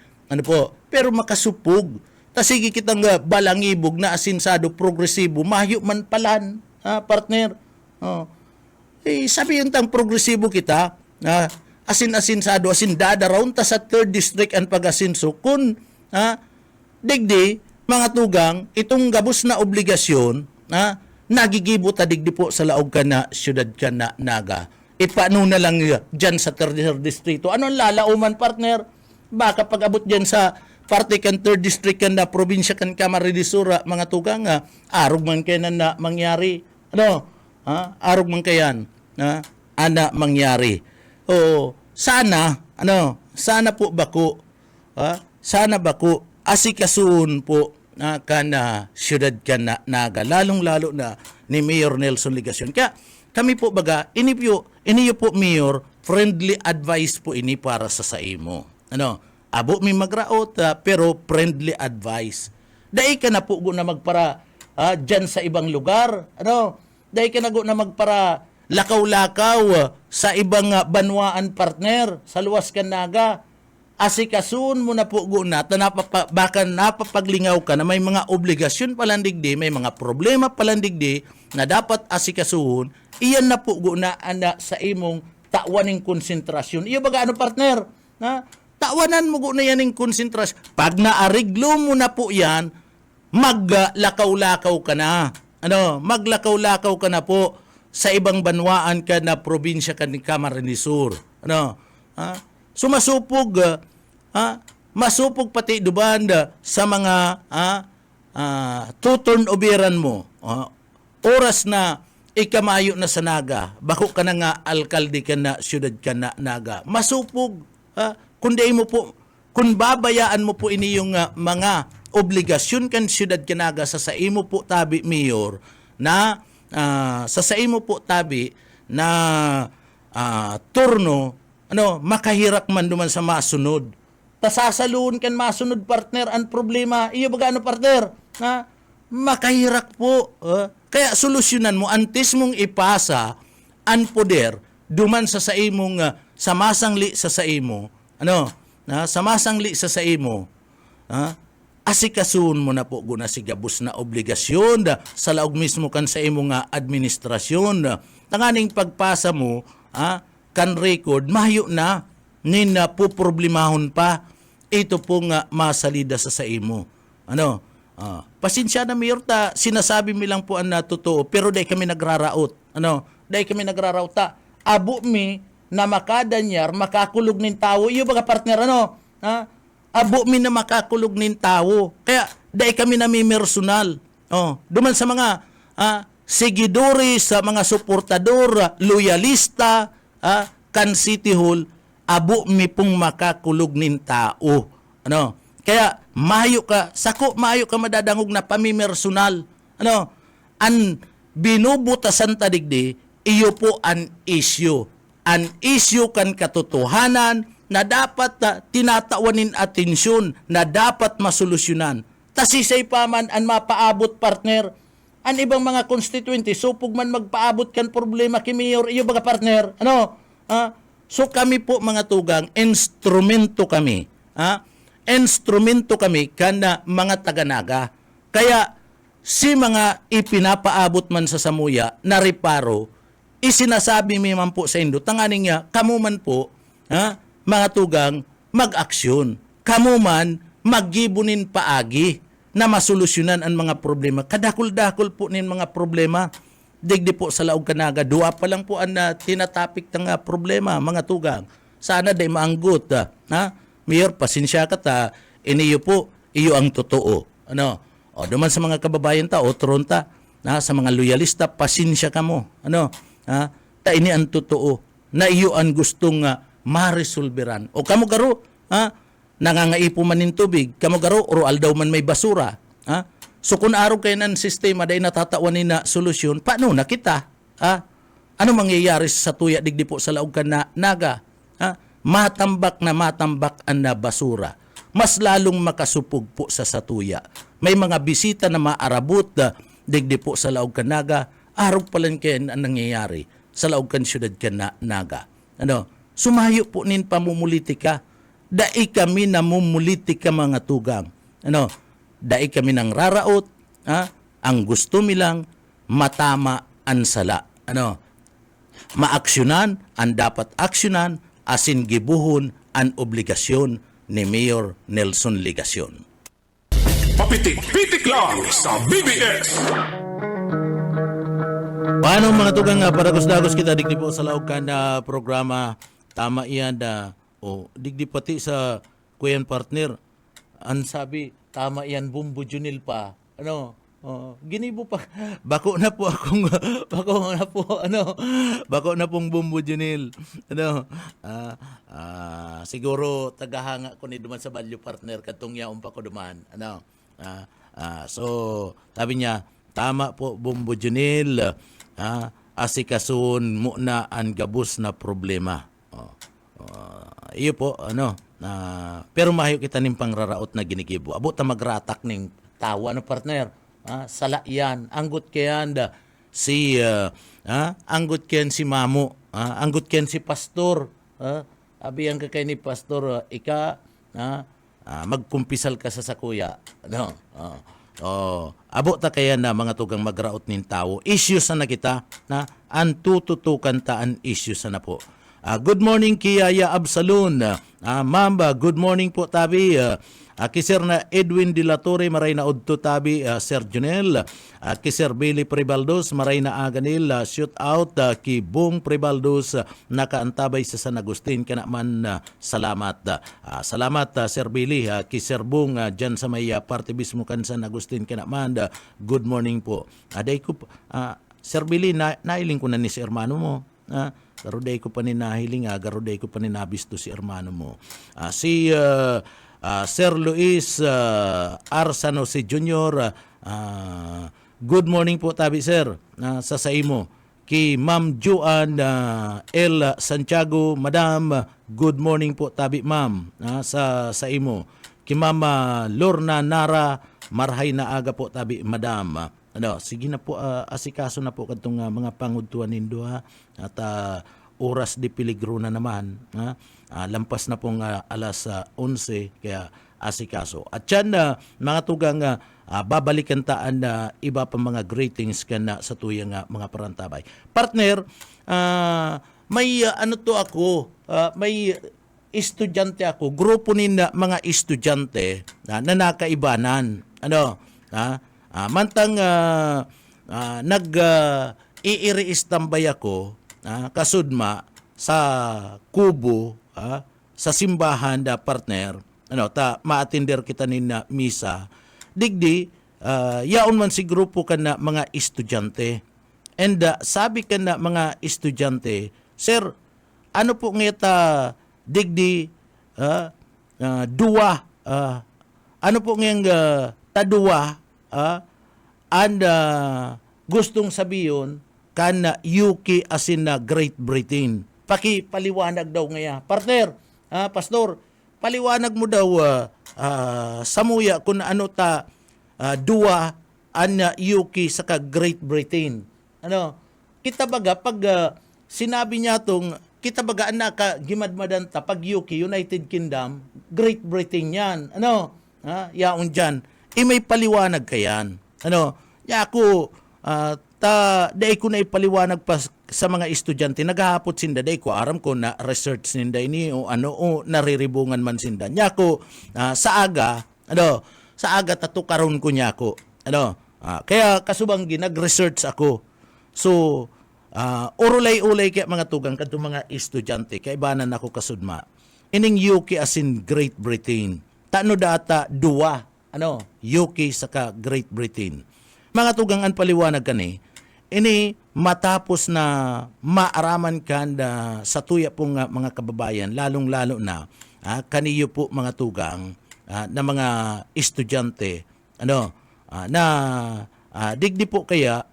Pero makasupog. Sige kitang balangibog na asinsado, progresibo, mayo man palan, partner. Sabihin tang progresibo kita, asinsado, asindadaraon ta sa 3rd district ang pag-asinso, kung digdi, mga tugang, itong gabos na obligasyon, nagigibo ta digdi po sa Laog ka na, siyudad ka na, naga. Paano na lang dyan sa 3rd distrito? Anong lalauman, partner? Baka pag-abot dyan sa parte kan 3rd district kan na probinsya kan Camarines-Sur, mga tugang, arog man kayan na mangyari. Arog man kayan na mangyari. Sana sana po bako, sana bako asikasuon po kana siyudad kana Naga, lalong-lalo na ni Mayor Nelson Ligacion. Kaya kami po baga, iniyo po Mayor, friendly advice po ini para sa imo. Ano, abo mi magraot pero friendly advice. Dai ka na po na magpara dyan sa ibang lugar. Ano, dai ka na na magpara lakaw-lakaw sa ibang banwaan partner sa luwas kan Naga. Asikasun mo na po na baka napapaglingaw ka na may mga obligasyon palandigdi, may mga problema palandigdi na dapat asikasuhon, iyan na po na sa imong tawaning konsentrasyon. Iyo baga ano partner? Tawanan mo na yan ng konsentrasyon. Pag naariglo mo na po yan, maglakaw-lakaw ka na. Ano, maglakaw-lakaw ka na po sa ibang banwaan ka na probinsya ka ni Camarines Sur. Ano? Sumasupog, masupog pati duban sa mga tuturnoveran mo. Oras na ikamayo na sa Naga, bako ka na nga alkalde ka na, siyudad ka na Naga. Masupog, kundi mo po, kung babayaan mo po ini yung mga obligasyon kan siyudad ka Naga sa imo po tabi, Mayor, na sa imo po tabi na turno, ano, makahirak man duman sa masunod. Tasasaluon kan masunod partner ang problema. Iyo baga ano partner? Makahirak po. Kaya solusyonan mo antes mong ipasa ang poder duman sa imong samasangli sa imo. Ano? Samasangli sa imo. Asikasuon mo na po guna si gabos na obligasyon sa laog mismo kan sa imong administrasyon. Tanganing pagpasa mo, kan record, mahayo na, nina po problemahon pa, ito po nga masalida sa imo. Ano? Pasensya na Mayor, sinasabi mi lang po ang totoo, pero dahil kami nagraraot. Ano? Dahil kami nagraraot abo mi na makadanyar, makakulog nin tao. Iyo baga partner, ano? Abo mi na makakulog nin tao. Kaya dahil kami namimersonal. Duman sa mga seguidores, sa mga suportador, loyalista, kan City Hall, abo mi pong makakulog nin tao. Ano? Kaya mayo ka, sako mayo ka madadangog na pamimersonal. Ano? An binubutasan tadigdi, iyo po an issue. An issue kan katotohanan na dapat tinatawanin atensyon, na dapat masolusyonan. Tasisay pa man an mapaabot partner. An ibang mga constituente, supog man magpaabot kan problema kay Mayor, iyo baga partner. Ano? So kami po mga tugang, instrumento kami. Instrumento kami kana mga taga-Naga. Kaya si mga ipinapaabot man sa Samuya na reparo, isinasabi mi man po sa Indo, tanganing nga, kamo man po, mga tugang, mag-aksyon. Kamo man, maggibunin paagi na masolusyonan ang mga problema. Kadakol-dakol po nin mga problema. Digdi po sa laog Naga, duwa pa lang po ang tinatapik ng problema, mga tugang. Sana day maanggut. Mayor, pasensya ka iniyo po, iyo ang totoo. Ano? Duman sa mga kababayan tron sa mga loyalista, pasensya ka mo. Ano? Ini ang totoo, na iyo ang gustong maresolveran. O kamo garo, nangangaipo man nin tubig, kamo garo, or aldaw man may basura. So kung araw kayo ng sistema dahil natatawanin na solusyon, paano na kita? Ano mangyayari sa tuya digdi po sa laog Naga? Matambak ang basura. Mas lalong makasupog po sa satuya. May mga bisita na maarabot digdi po sa laog Naga, araw pa lang kayo ang nangyayari sa laog siyudad Naga. Ano? Sumayo po nin pamumulitika. Dai kami namumulitika mga tugang. Ano? Dai kami nang raraot, ang gusto milang matama ang sala. Ano? Maaksyonan ang dapat aksyonan, asin gibuhon ang obligasyon ni Mayor Nelson Ligacion. Papitik-pitik lang sa BBS. Paano mga tugang para gusdagos kita digdi po sa laog na programa, tama iyan digdi pati sa kuyan partner, ang sabi, tama yan, Bumbo Junil pa. Ano? Ginibo pa. Bako na po akong bako na pong Bumbo Junil. Siguro tagahanga ko ni duman sa value partner katong yaon pa ko duman. So sabi niya, tama po Bumbo Junil. Asikasun mo na ang gabos na problema. Iyo po pero mahayo kita ning pangraraot na ginigibo. Abo ta magratak ning tawa no partner. Sala yan. Anggot kayan anggot kayan si Mamo. Anggot kayan si Pastor. Abiyang ka kay ni Pastor, magkumpisal ka sa sakuya. Abo ta kaya na mga tugang magraot nin tao. Issues na kita na antututukan ta an issues na po. Good morning Kiyaya Absalon. Mamba, good morning po tabi. Kisir na Edwin De La Torre, maray na udto tabi, Sir Junel. Kisir Billy Pribaldos, maray na aganil, shoot out ki Bong Pribaldos, nakaantabay sa San Agustin, kanaman salamat. Salamat Sir Billy, kisir Bong, dyan sa may parte mismo kan San Agustin, kanaman, good morning po. Aday ko, Sir Billy, nailing ko na ni si hermano mo. Garuday ko pa ni nahiling, garuday ko pa ni nabisto si hermano mo. Si Sir Luis Arsano si Junior, good morning po tabi sir, sa saimo. Ki Ma'am Juan L. Santiago, Madam, good morning po tabi ma'am, sa saimo. Ki Mama Lorna Nara, marhay na aga po tabi madam. Sige na po, asikaso na po kadtong mga pangudtuan nindo at oras di peligro na naman. Lampas na pong alas 11 kaya asikaso. At yan mga tugang babalikan taan na iba pa mga greetings kana sa tuyang mga parantabay. Partner, may may estudyante ako, grupo nin mga estudyante na nakaibanan. Mantang iiri-istambay ako kasudma sa kubo sa simbahan da partner maatinder kita nin misa digdi yaon man si grupo kan na mga estudyante and sabi kan na mga estudyante, sir, ano po ngeta digdi duwa ano po ngayang taduwa and gustong sabiyon kan UK asin na Great Britain. Paliwanag daw ngaya. Partner, pastor, paliwanag mo daw samuya kung ano ta duwa an UK sa Great Britain. Kita baga pag sinabi niya tong kita baga ka gimadmadan ta pag UK United Kingdom, Great Britain yan. Yaon dyan. May paliwanag kayan. Ya ako dai ko na ipaliwanag pa sa mga estudyante naghahapot sinda dai ko aram ko na research ninda ini o nariribungan man sinda nya ko sa aga tato karon ko nya ko kaya kasubang nag-research ako so urulay-ulay kay mga tugang kadto mga estudyante kay banan ako kasudma ining UK as in Great Britain tano data duwa UK saka Great Britain. Mga tugangan paliwanag kani, ini matapos na maaraman kan sa tuya pong mga kababayan, lalong-lalo na kaniyo po mga tugang na mga estudyante, na digdi po kaya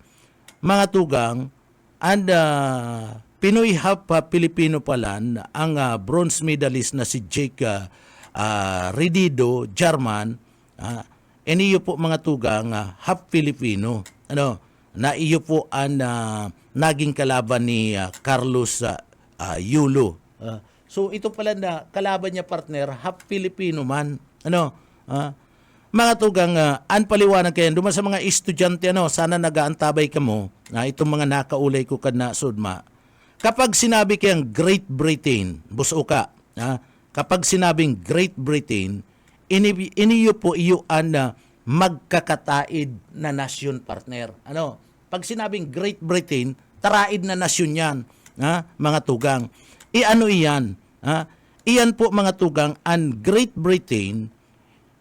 mga tugang and Pinoy half Filipino pala ang bronze medalist na si Jake Redido, German. Iniyo po mga tugang half Filipino na iyo po ang naging kalaban ni Carlos Yulo. So ito pala na kalaban niya partner half Filipino man. Mga tugang an paliwanag kayo duman sa mga estudyante sana nagaantabay ka mo na itong mga nakaulay ko kad na sudma. Kapag sinabi kayang Great Britain, buso ka, kapag sinabing Great Britain, iniyo po iyo na magkakataid na nasyon partner. Pag sinabing Great Britain, taraid na nasyon yan, mga tugang. Iyan? Iyan po mga tugang, ang Great Britain,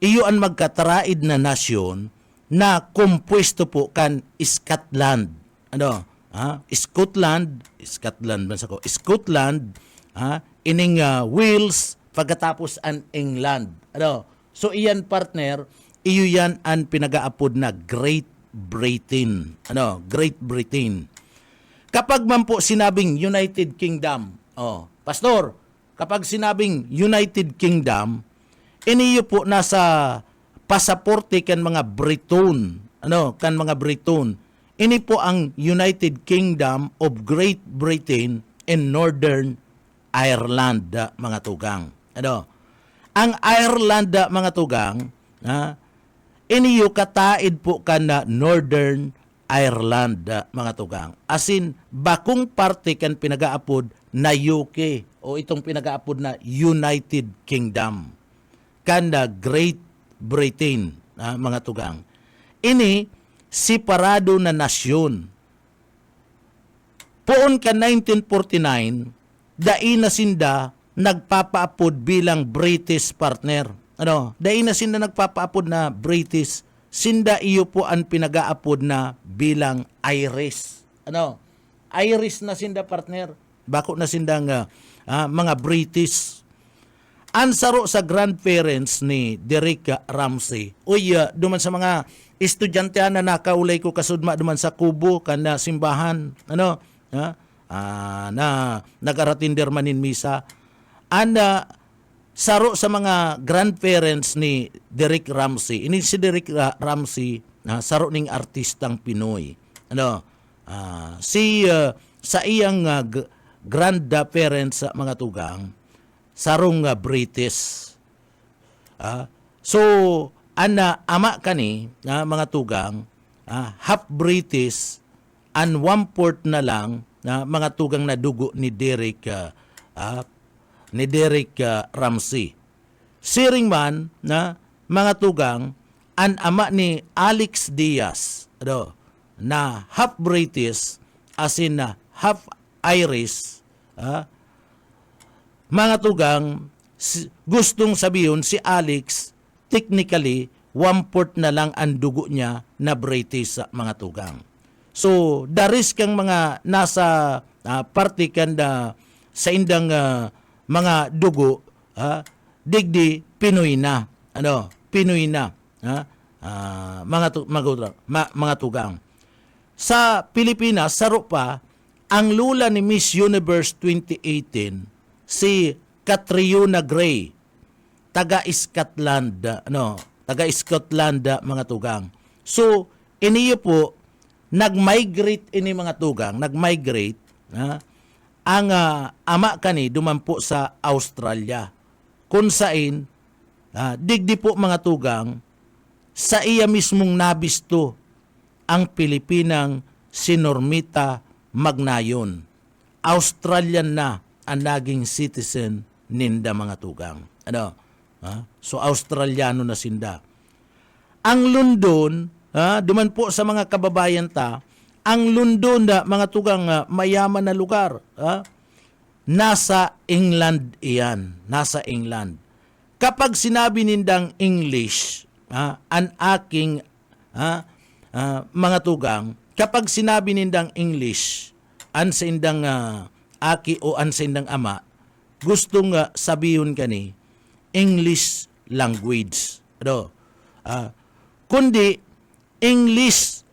iyo ang magkataraid na nasyon na kumpuesto po kan Scotland. Ano? Scotland man sa ko. Scotland, ining Wales, pagkatapos an England. Ano? So iyan partner, iyo yan ang pinagaapod na Great Britain. Ano? Great Britain. Kapag man po sinabing United Kingdom, pastor, kapag sinabing United Kingdom, iniyo po nasa pasaporte kan mga Briton. Kan mga Briton. Ini po ang United Kingdom of Great Britain and Northern Ireland, mga tugang. Ang Ireland, mga tugang, iniyo kataid po kan na Northern Ireland, mga tugang. As in, bakong parte kan pinagaapod na UK o itong pinagaapod na United Kingdom. Kan na Great Britain, mga tugang. Ini, separado na nasyon. Poon ka 1949, dai na sinda nagpapaapod bilang British partner. Dai na sinda nagpapaapod na British, sinda iyo po ang pinagaapod na bilang Irish. Irish na sinda partner. Bako na sinda nga mga British. Ansaro sa grandparents ni Derek Ramsey. Duman sa mga estudyante na nakaulay ko kasudma duman sa Kubo kana simbahan. Na nagaratindir manin misa. Saro sa mga grandparents ni Derek Ramsey. Ini si Derek Ramsey, saro ning artistang Pinoy. Sa iyang grandparents mga tugang, sarong British. So, ama kani, mga tugang, half British, and 1/4 na lang, mga tugang na dugo ni Derek Ramsey. Siring man, mga tugang, ang ama ni Alex Diaz, na half British, as in half Irish, mga tugang, gustong sabihin si Alex, technically, 1/4 na lang ang dugo niya na British, mga tugang. So, daris kang mga nasa parte kanda sa indang mga dugo, digdi Pinoy na. Pinoy na. Mga tugang. Sa Pilipinas, saro pa, ang lula ni Miss Universe 2018, si Catriona Gray, taga Scotland, mga tugang. So, iniyo po, nag-migrate ini mga tugang, ang ama kani dumampo sa Australia. Kung sain, digdi po mga tugang, sa iya mismong nabisto ang Pilipinang si Normita Magnayon. Australian na ang naging citizen ninda mga tugang. So Australiano na sinda. Ang London, duman po sa mga kababayan ta, ang London na mga tugang mayaman na lugar, nasa England iyan. Nasa England. Kapag sinabi nindang English, ang aking mga tugang, kapag sinabi nindang English, an sa indang aki o an sa indang ama, gustong sabihin kani, English language. Kundi, English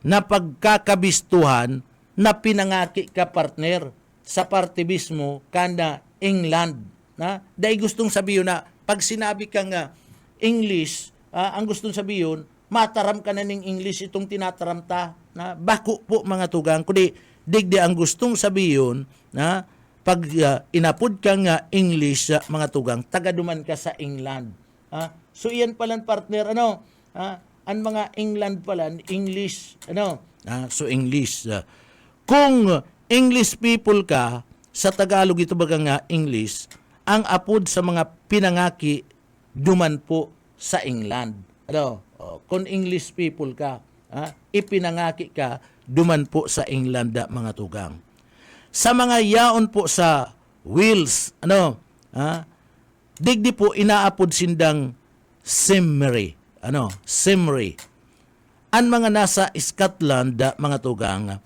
na pagkakabistuhan na pinangaki ka partner sa parte mismo kanda England. Dahil gustong sabihin na pag sinabi ka nga English, ang gustong sabihin, mataram ka na ng English itong tinataram ta. Bako po mga tugang. Kundi digdi ang gustong sabihin na pag inapod ka nga English mga tugang, tagaduman ka sa England. So iyan palang partner, ang mga England pala, English, so English. Kung English people ka, sa Tagalog ito baga nga English, ang apod sa mga pinangaki, duman po sa England. Kung English people ka, ipinangaki ka, duman po sa England, mga tugang. Sa mga yaon po sa Wales, digdi po inaapod sindang Simmery. Simmery. Ang mga nasa Scotland, mga tugang,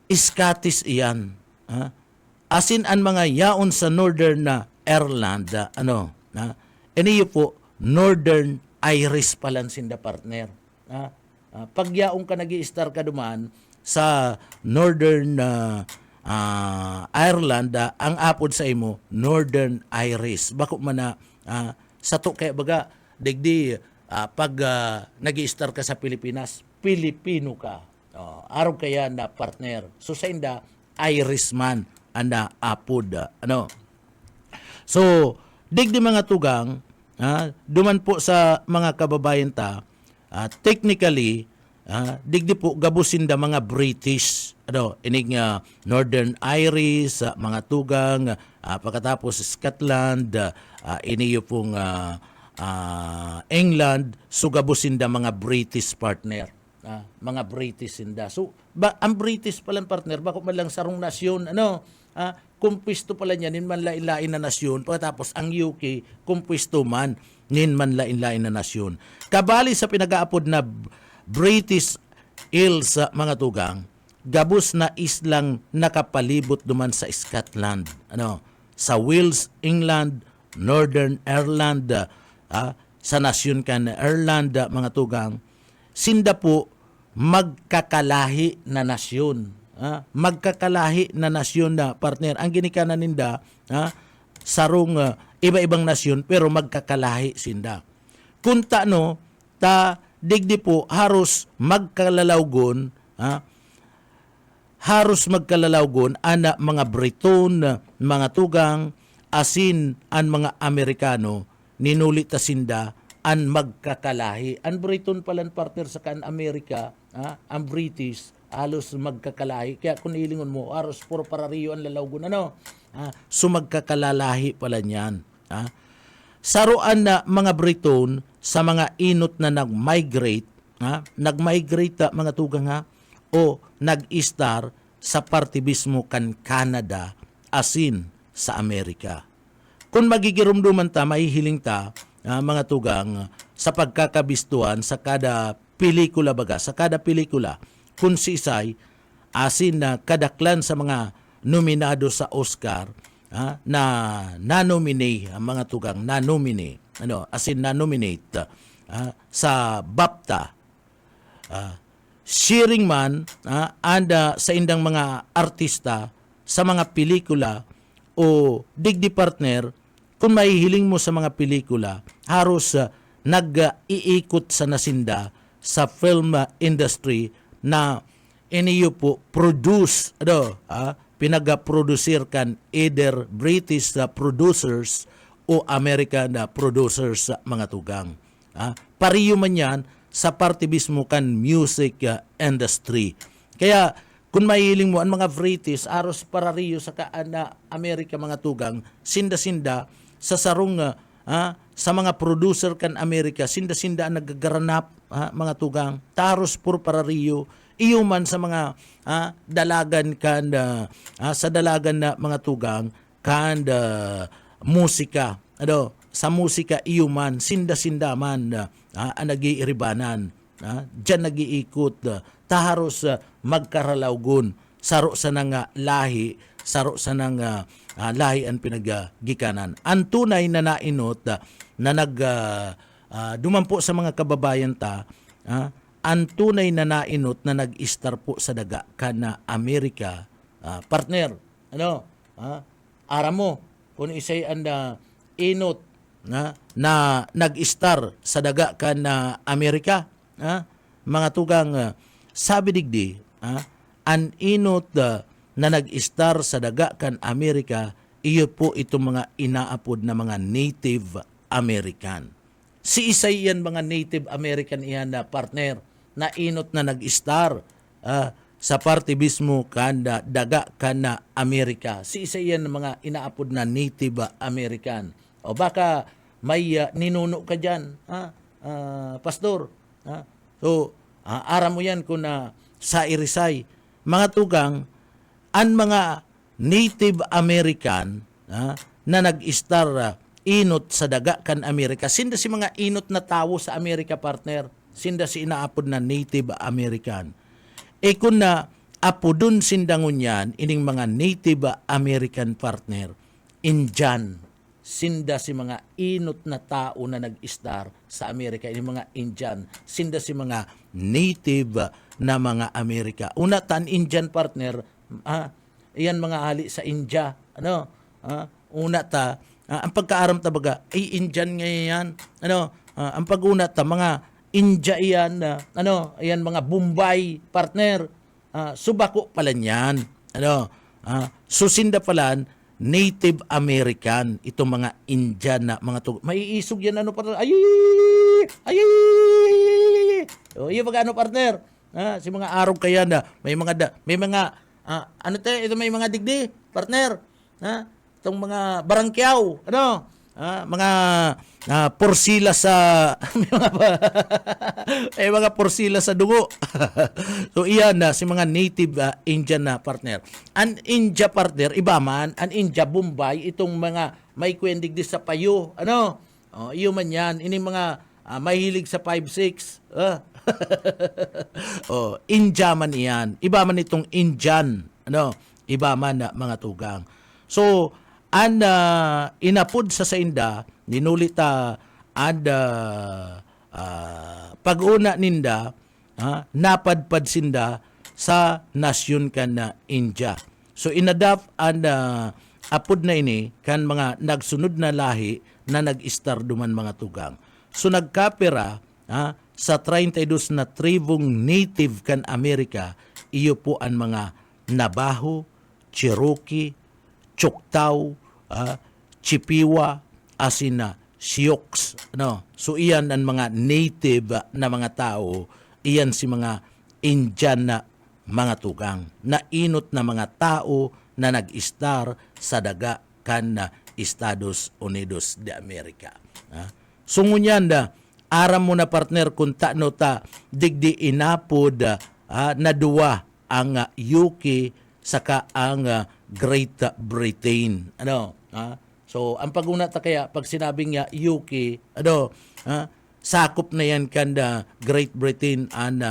Scottish iyan. Asin ang mga yaon sa Northern Ireland, iniyo po, Northern Irish palan sinda partner. Pag yaong ka nag-i-star ka duman sa Northern Ireland, ang apod sa imo, Northern Irish. Bako man na, sa to kaya baga, digdi, pag nag-i-star ka sa Pilipinas, Pilipino ka. Araw kaya na partner. So sa inda, Irishman na apod. So, digdi mga tugang, duman po sa mga kababayan ta, technically, digdi po gabusin da mga British, inig Northern Irish, mga tugang, pagkatapos Scotland, iniyo pong England, so gabusin da mga British partner. Mga British inda. So, ang British palang partner, bako man lang sarong nasyon, kumpisto pala niya, nin man lain-lain na nasyon, pagkatapos ang UK, kumpisto man, nin man lain-lain na nasyon. Kabali sa pinag-aapod na British Isles, mga tugang, gabos na islang nakapalibot duman sa Scotland, sa Wales, England, Northern Ireland, sa nasyon kan Ireland, mga tugang, sinda po magkakalahi na nasyon. Magkakalahi na nasyon na partner. Ang ginikanan ninda, sarong iba-ibang nasyon pero magkakalahi sinda. Kunta ta digdi po haros magkalalawgon, haros magkalalawgon ana mga Briton, mga tugang, asin an mga Amerikano, ninulit ta sinda an magkakalahi. Ang Briton palan partner sa kan Amerika, ang British, halos magkakalahi. Kaya kung ilingon mo, halos puro parariyo ang lalawgon. So magkakalalahi pala niyan. Saruan na mga Briton sa mga inot na nag-migrate, nag-migrate mga tugang o nag-star sa partibismo kan Canada asin sa Amerika. Kung magigirumduman ta, mahihiling ta, mga tugang, sa pagkakabistuan sa kada pelikula baga, sa kada pelikula, kung si Isay, asin na kadaklan sa mga nominado sa Oscar, na na-nominate, mga tugang, na-nominate, asin na-nominate sa BAFTA, sharing man, and sa indang mga artista, sa mga pelikula, o digdi partner, kung mahihiling mo sa mga pelikula, haros nag-iikot sa nasinda sa film industry na iniyo po produce, pinag-producer kan either British producers o American producers mga tugang. Pariyo man yan sa partibismo kan music industry. Kaya kung mahiling mo ang mga British, aros parariyo sa kaana Amerika mga tugang, sinda-sinda sa sarong sa mga producer kan Amerika, sinda-sinda ang nagagaranap mga tugang, taros pur parariyo, iyo man sa mga dalagan kan sa dalagan na mga tugang kan musika, sa musika iyo man sinda-sinda man ang nagiiribanan, diyan nagiikot, taharos magkaralawgon, saro sa nang lahi, saro sa nang lahi ang pinagigikanan. Ang tunay na nainot na dumampo sa mga kababayan ta, ang tunay na nainot na nag-star po sa daga kana Amerika, partner, ara mo, kung isay ang inot na nag-star sa daga kana Amerika, mga tugang, sabi digdi, an inot na nag-star sa daga kan Amerika, iyo po itong mga inaapod na mga Native American. Si isay yan mga Native American iyan na partner na inot na nag-star sa partibismo kan daga kan na Amerika. Si isay yan mga inaapod na Native American. O baka may ninuno ka dyan, pastor. So, aram mo yan kung sa irisay. Mga tugang, ang mga Native American na nag-star inot sa daga kan Amerika, sinda si mga inot na tao sa Amerika, partner. sinda si inaapod na Native American. Kung na apodun sindangon yan, ining mga Native American partner, Indian, sinda si mga inot na tao na nag-star sa Amerika, ining mga Indian, sinda si mga Native na mga Amerika. Una tan Indian partner, iyan mga ali sa India, una ta, ang pagkaaram ta baga, ay Indian ngayon, ang pag-una ta, mga India iyan, ayan mga Bombay partner, subako pala niyan, susinda pala, Native American, itong mga Indian na mga maiisog yan partner, yung mga partner, si mga araw kaya na, may mga may mga digdi, partner, itong mga barangkyaw, mga porsila sa may mga porsila sa dugo. So iyan na si mga native Indian na partner. An India partner iba man, an India Bombay itong mga may kwendig di sa payo. Iyo man yan, ini mga mahilig sa 5-6. India man iyan. Iba man itong Indian, iba man na mga tugang. So inapod sa sainda ninulita pag-una ninda napadpad sinda sa nasyon kan na India. So inadapt apod na ini kan mga nagsunod na lahi na nag-star duman mga tugang. So nagkapira sa 32 na tribong native kan Amerika, iyo po ang mga Navajo, Cherokee, Choctaw, Chippewa, asina Sioux. So iyan ang mga native na mga tao, iyan si mga Indian na mga tugang, na inot na mga tao na nag-star sa daga kan na Estados Unidos de America. So ngunyan aram mo na partner kung no ta digdi inapod na duwa ang UK saka ang Great Britain. So ang paguna ta kaya pag sinabing nga UK, sakop na yan kanda Great Britain and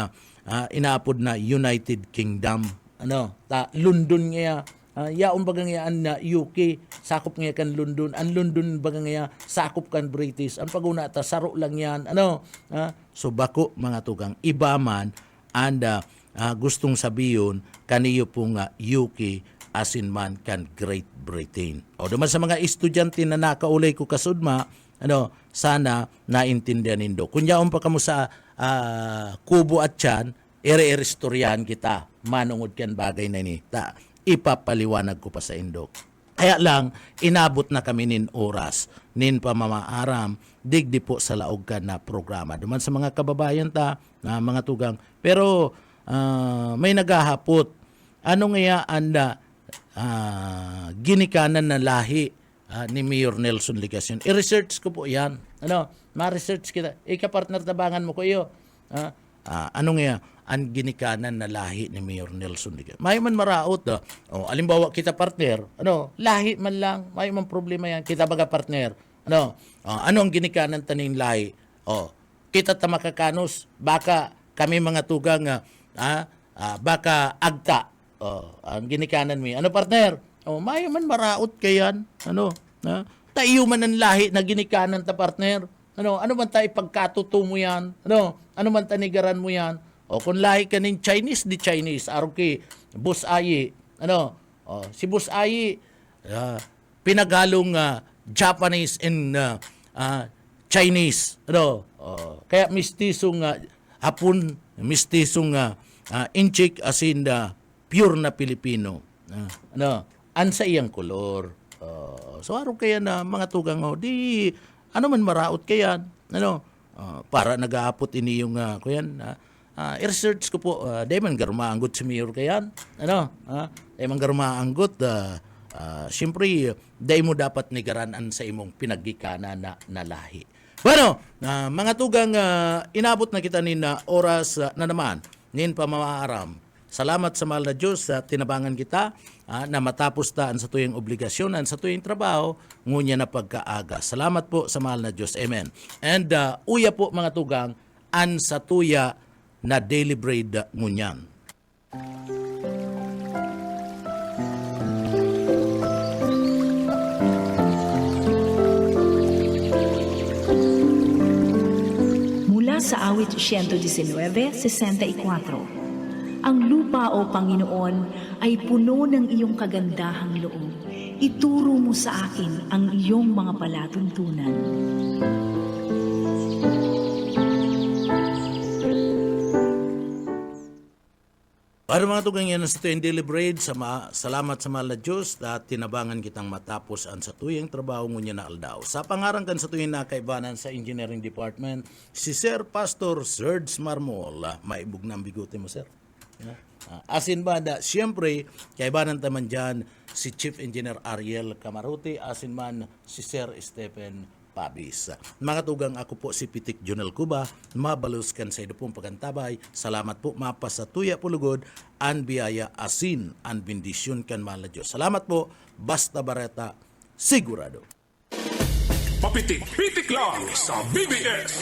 inaapod na United Kingdom. Ta London nga yaon baga nga na UK, sakop nga kan London. Ang London baga nga sakop kan British. Ang paguna ta saro lang yan. So bako mga tugang iba man and gustong sabiyon kaniyo po nga UK asin man kan Great Britain. O duman sa mga estudyante na nakaulay ko kasudma, sana naintindihan nindo. Kunyaon pa kamo sa kubo at tiyan, ere-istoryahan kita. Manungod kan bagay na ni. Ipapaliwanag ko pa sa indo. Kaya lang, inabot na kami nin oras, nin pamamaaram, digdi po sa laog ka na programa. Duman sa mga kababayan mga tugang. Pero may naghahapot. Ano nga anda ginikanan na lahi ni Mayor Nelson Ligacion. I-research ko po yan. Ma-research kita. Ika-partner tabangan mo ko iyo. Ano nga ang ginikanan na lahi ni Mayor Nelson Ligacion. May man maraot. Alimbawa kita partner. Lahi man lang. May man problema yan. Kita baga partner. Ano ang ginikanan taning lahi? Kita ta makakanos. Baka kami mga tugang baka agta. Ang ginikanan mi. Partner? May man maraot kayan. Tayo man ang lahi na ginikanan ta partner. Ano man tayo pagkatuto mo yan? Ano man tanigaran mo yan? Kung lahi ka nin Chinese, di Chinese. Aruki, Boss Ayi. Si Boss Ayi, pinagalong Japanese and Chinese. Kaya mistisong Hapon, mistisong inchik asin pure na Pilipino. Ansa iyang kolor. So araw kaya na mga tugang di ano man maraot kaya para nag-aapot ini yung kuyan i-research ko po di man garmaanggot si Mayor kayan di man garmaanggot siyempre di mo dapat nigaraan sa imong pinagikana na lahi. Bueno, mga tugang inabot na kita nin oras na naman nin pamamaaram. Salamat sa mahal na Diyos sa tinabangan kita na matapos taan sa tuyong obligasyon at sa tuyong trabaho, ngunya na pagkaaga. Salamat po sa mahal na Diyos. Amen. And uya po mga tugang, an sa tuya na daily bread ngunyan. Mula sa awit 119:64, ang lupa o Panginoon ay puno ng iyong kagandahang loob. Ituro mo sa akin ang iyong mga palatuntunan. Para mga tugang yan sa tuyang daily bread, salamat sa mahal na Diyos at tinabangan kitang matapos ang sa tuyang trabaho ngunya na aldaw. Sa pangarang kan sa tuyang nakaibanan sa Engineering Department, si Sir Pastor Serge Marmol. Maibog na ang bigote mo, Sir. Asin ba na, siyempre, kaibanan taman dyan si Chief Engineer Ariel Camarote, asin man si Sir Stephen Pabis. Mga tugang, ako po si Pitik Jonel Cuba, mabalos kan sa pong pagantabay. Salamat po mapa sa tuya pulugod, an biyaya asin, an bendisyon kan mahal na Diyos. Salamat po, Basta Bareta, sigurado. Papitik-pitik lang sa BBS.